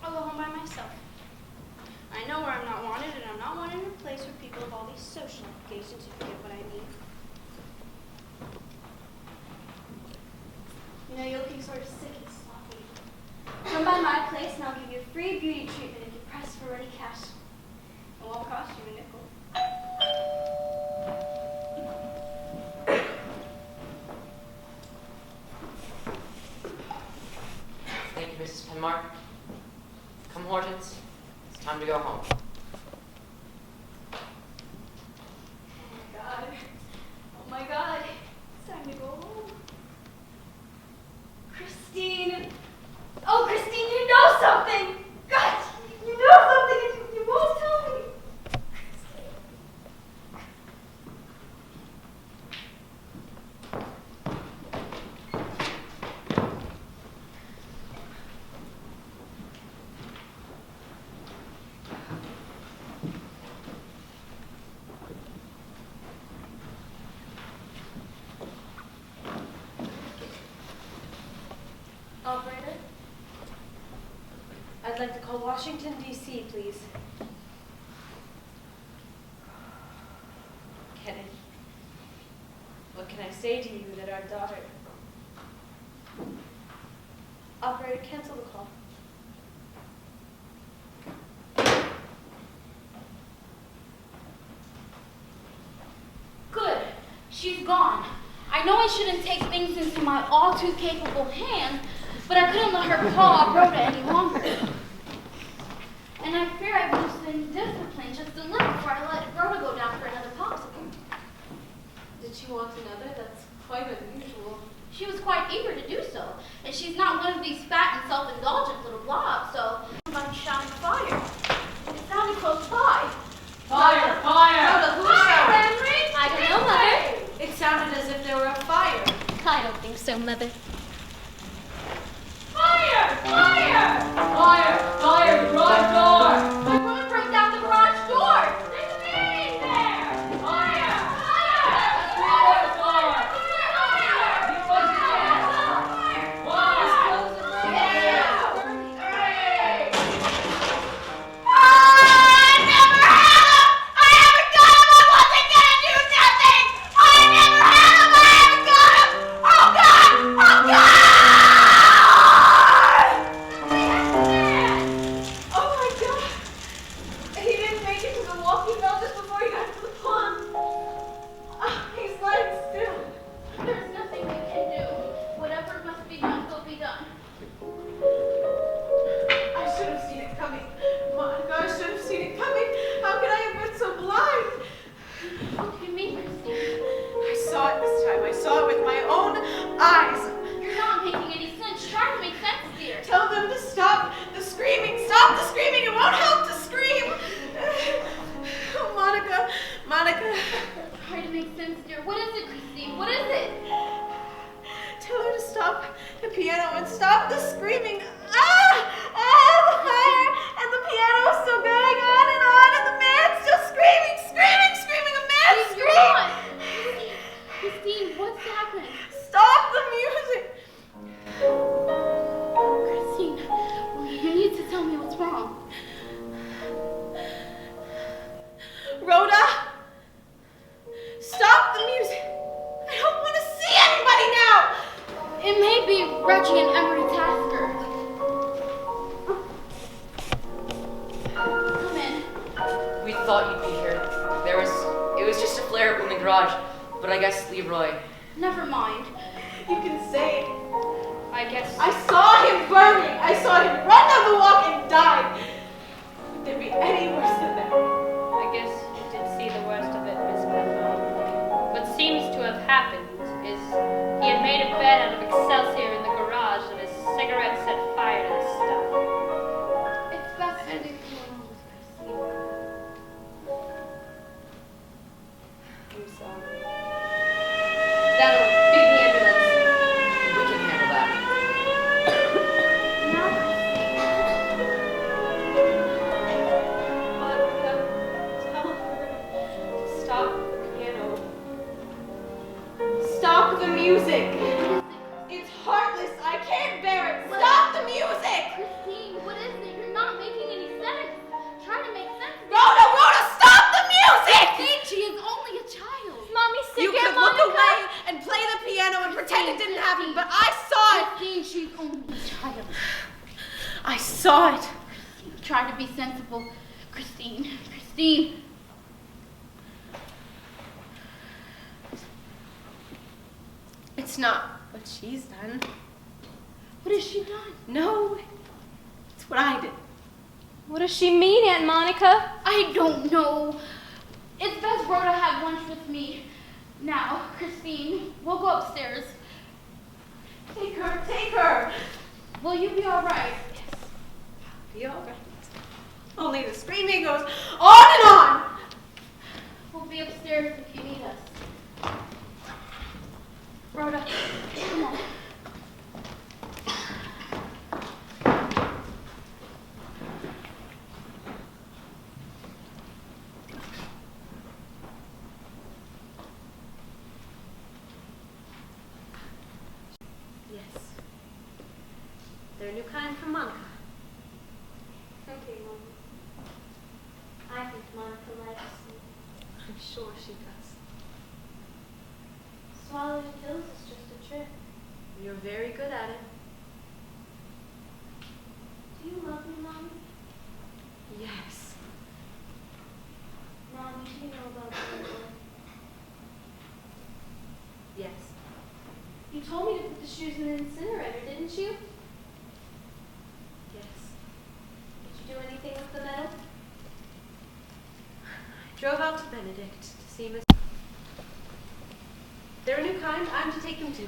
I'll go home by myself. I know where I'm not wanted, and I'm not wanted in a place where people have all these social obligations, if you get what I mean. You know, you're looking sort of sick and sloppy. Come by my place, and I'll give you a free beauty treatment if you press for ready cash. It won't cost you a nickel. Thank you, Mrs. Penmark. Come, Hortense. It's time to go home. Oh my God. It's time to go home. Christine. Oh, Christine, you know something. God, you know something and you won't tell me. Operator? I'd like to call Washington, D.C., please. Kenneth, what can I say to you that our daughter... Operator, cancel the call. Good. She's gone. I know I shouldn't take things into my all too capable hands, but I couldn't let her claw Rhoda any longer. And I fear I've loosened discipline just a little before I let Rhoda go down for another popsicle. Did she want another? That's quite unusual. She was quite eager to do so, and she's not one of these fat and self-indulgent little blobs, so somebody shouting fire. It sounded close by. Fire! Fire! Rhoda, who is that? Henry! I don't know, Mother. It sounded as if there were a fire. I don't think so, Mother. Fire! Fire! Fire! Fire! Garage door! I'm going to break down the garage door! There's a man in there! Fire! Fire! There's nothing we can do. Whatever must be done will be done. I should have seen it coming. Monica, I should have seen it coming. How could I have been so blind? What do you mean, Christine? I saw it this time. I saw it with my own eyes. You're not making any sense. Try to make sense, dear. Tell them to stop the screaming. Stop the screaming. It won't help to scream. Oh, Monica. Monica. Try to make sense, dear. What is it, Christine? What is it? Tell her to stop the piano and stop the screaming. Ah! Ah! The fire! And the piano is still going on, and the man's still screaming, screaming, screaming. A man You're scream! on. Christine, what's happening? Stop the music! Christine, you need to tell me what's wrong. Rhoda! Stop the music! I don't want to see anybody now! It may be Reggie and Emery Tasker. Come in. We thought you'd be here. It was just a flare-up in the garage, but I guess Leroy. Never mind. You can say it. I guess. I saw him burning. I saw him run down the walk and die. Would there be any worse than that? I guess you did see the worst of it, Miss Penlow. What seems to have happened is he had made a bed out of Excelsior in the garage and his cigarette set fire to the stuff. It's best to leave him alone with Christine. I saw it. Try to be sensible. Christine. It's not what she's done. What has she done? No, it's what I did. What does she mean, Aunt Monica? I don't know. It's best Rhoda have lunch with me. Now, Christine, we'll go upstairs. Take her. Will you be all right? Yes, I'll be all right. Only the screaming goes on and on. We'll be upstairs if you need us. Rhoda, come on. Yes. They're a new kind from Monica. Okay, Mom. I think Monica likes you. I'm sure she does. Swallow your pills is just a trick. You're very good at it. Do you love me, Mommy? Yes. Mommy, do you know about the Yes. You told me to put the shoes in the incinerator, didn't you? Yes. Did you do anything with the metal? I drove out to Benedict to see Miss. They're a new kind. I'm to take them to.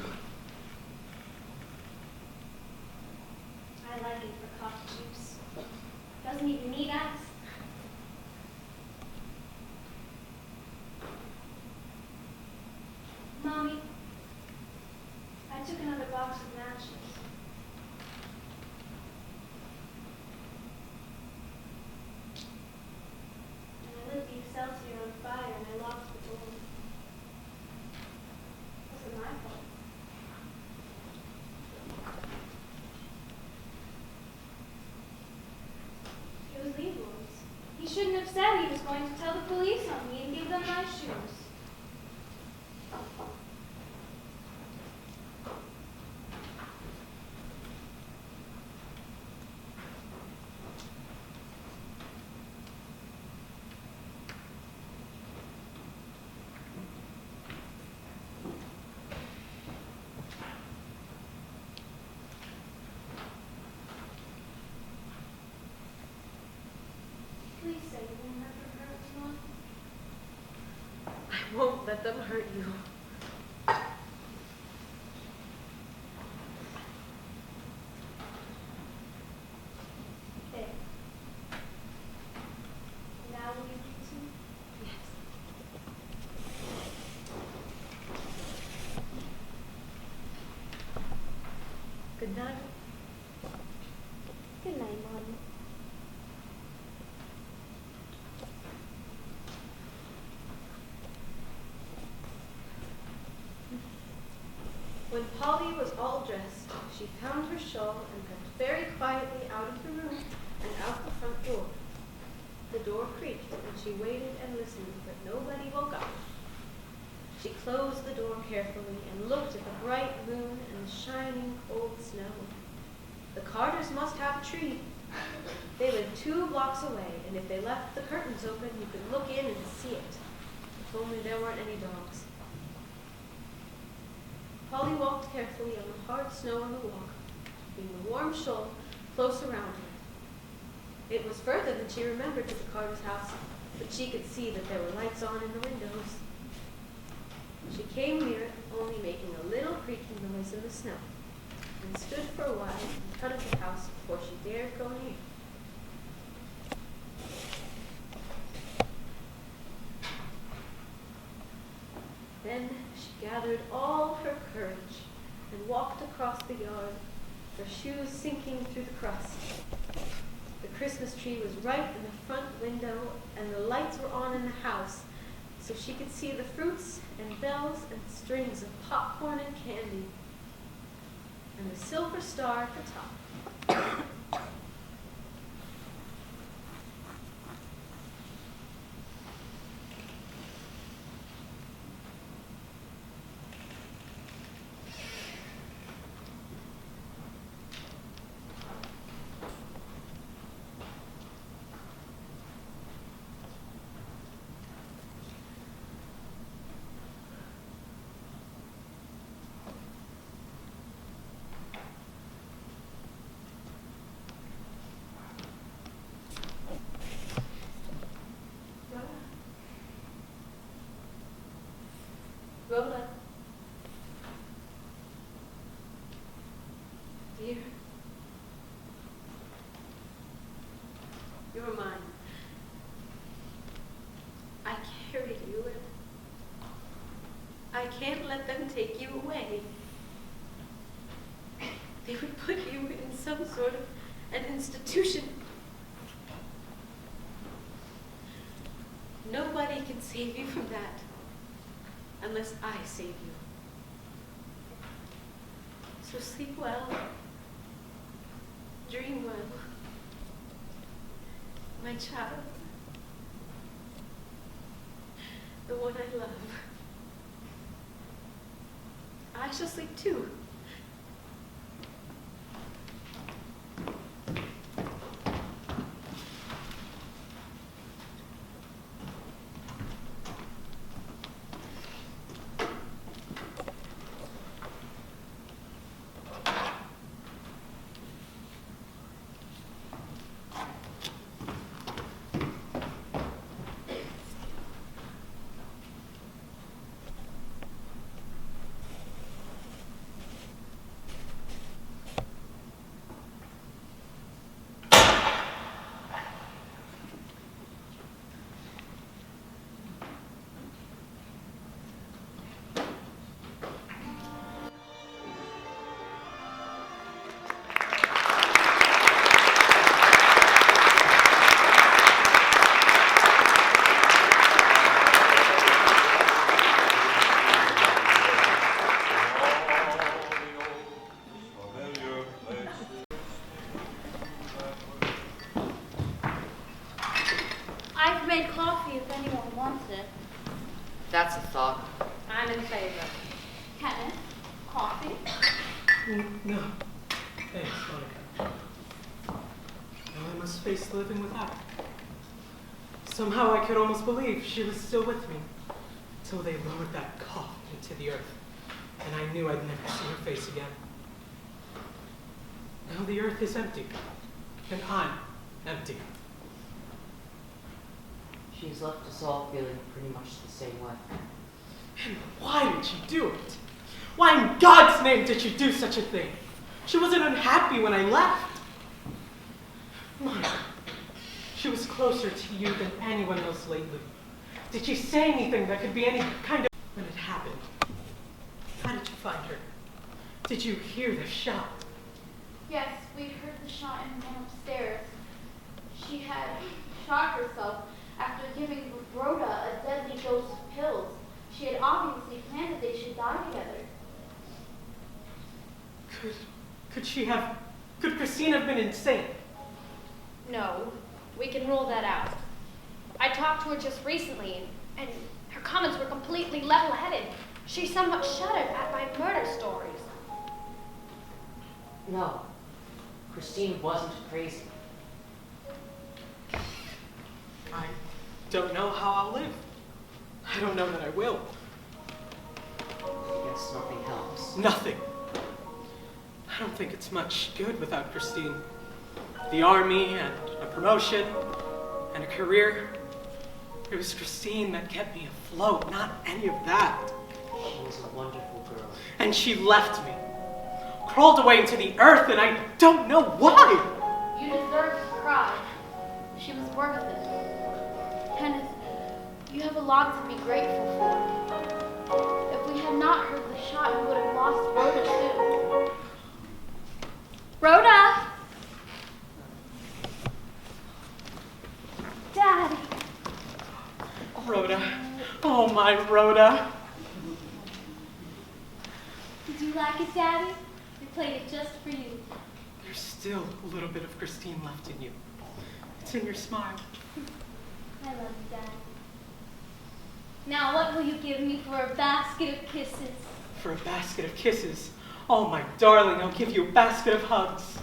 I like it for coffee juice. Doesn't even need ice. Mommy, I took another box of matches. And I lit the Excelsior on fire and I locked the door. It wasn't my fault. It was Leroy's. He shouldn't have said he was going to tell the police on me and give them my shoes. Please say you will never hurt me, Mom. I won't let them hurt you. There. Now will you kiss me? Yes. Good night. Good night, Mom. When Polly was all dressed, she found her shawl and crept very quietly out of the room and out the front door. The door creaked and she waited and listened, but nobody woke up. She closed the door carefully and looked at the bright moon and the shining cold snow. The Carters must have a tree. They lived 2 blocks away, and if they left the curtains open, you could look in and see it. If only there weren't any dogs. Polly walked carefully on the hard snow on the walk, keeping the warm shawl close around her. It was further than she remembered to the Carter's house, but she could see that there were lights on in the windows. She came near it, only making a little creaking noise in the snow, and stood for a while in front of the house before she dared go near. Then she gathered all her courage and walked across the yard, her shoes sinking through the crust. The Christmas tree was right in the front window, and the lights were on in the house, so she could see the fruits and bells and strings of popcorn and candy, and the silver star at the top. Rhoda. Dear. You're mine. I carried you and I can't let them take you away. They would put you in some sort of an institution. Nobody can save you from that unless I save you. So sleep well. Dream well. My child. The one I love. I shall sleep too. I've made coffee if anyone wants it. That's a thought. I'm in favor. Kenneth, coffee? No. Thanks, Monica. Now I must face living without her. Somehow I could almost believe she was still with me, till they lowered that coffin into the earth, and I knew I'd never see her face again. Now the earth is empty, and I'm empty. She's left us all feeling pretty much the same way. And why did she do it? Why in God's name did she do such a thing? She wasn't unhappy when I left. Monica, she was closer to you than anyone else lately. Did she say anything that could be any kind of... When it happened, how did you find her? Did you hear the shot? Yes, we heard the shot and went upstairs. She had shot herself after giving Rhoda a deadly dose of pills. She had obviously planned that they should die together. Could Christine have been insane? No, we can rule that out. I talked to her just recently, and her comments were completely level-headed. She somewhat shuddered at my murder stories. No, Christine wasn't crazy. I don't know how I'll live. I don't know that I will. I guess nothing helps. Nothing. I don't think it's much good without Christine. The army and a promotion and a career. It was Christine that kept me afloat, not any of that. She was a wonderful girl. And she left me. Crawled away into the earth, and I don't know why. You deserve to cry. She was worth it. Kenneth, you have a lot to be grateful for. If we had not heard the shot, we would have lost Rhoda too. Rhoda! Daddy! Rhoda. Oh, my Rhoda. Did you like it, Daddy? We played it just for you. There's still a little bit of Christine left in you. It's in your smile. I love you, Daddy. Now, what will you give me for a basket of kisses? For a basket of kisses. Oh, my darling, I'll give you a basket of hugs.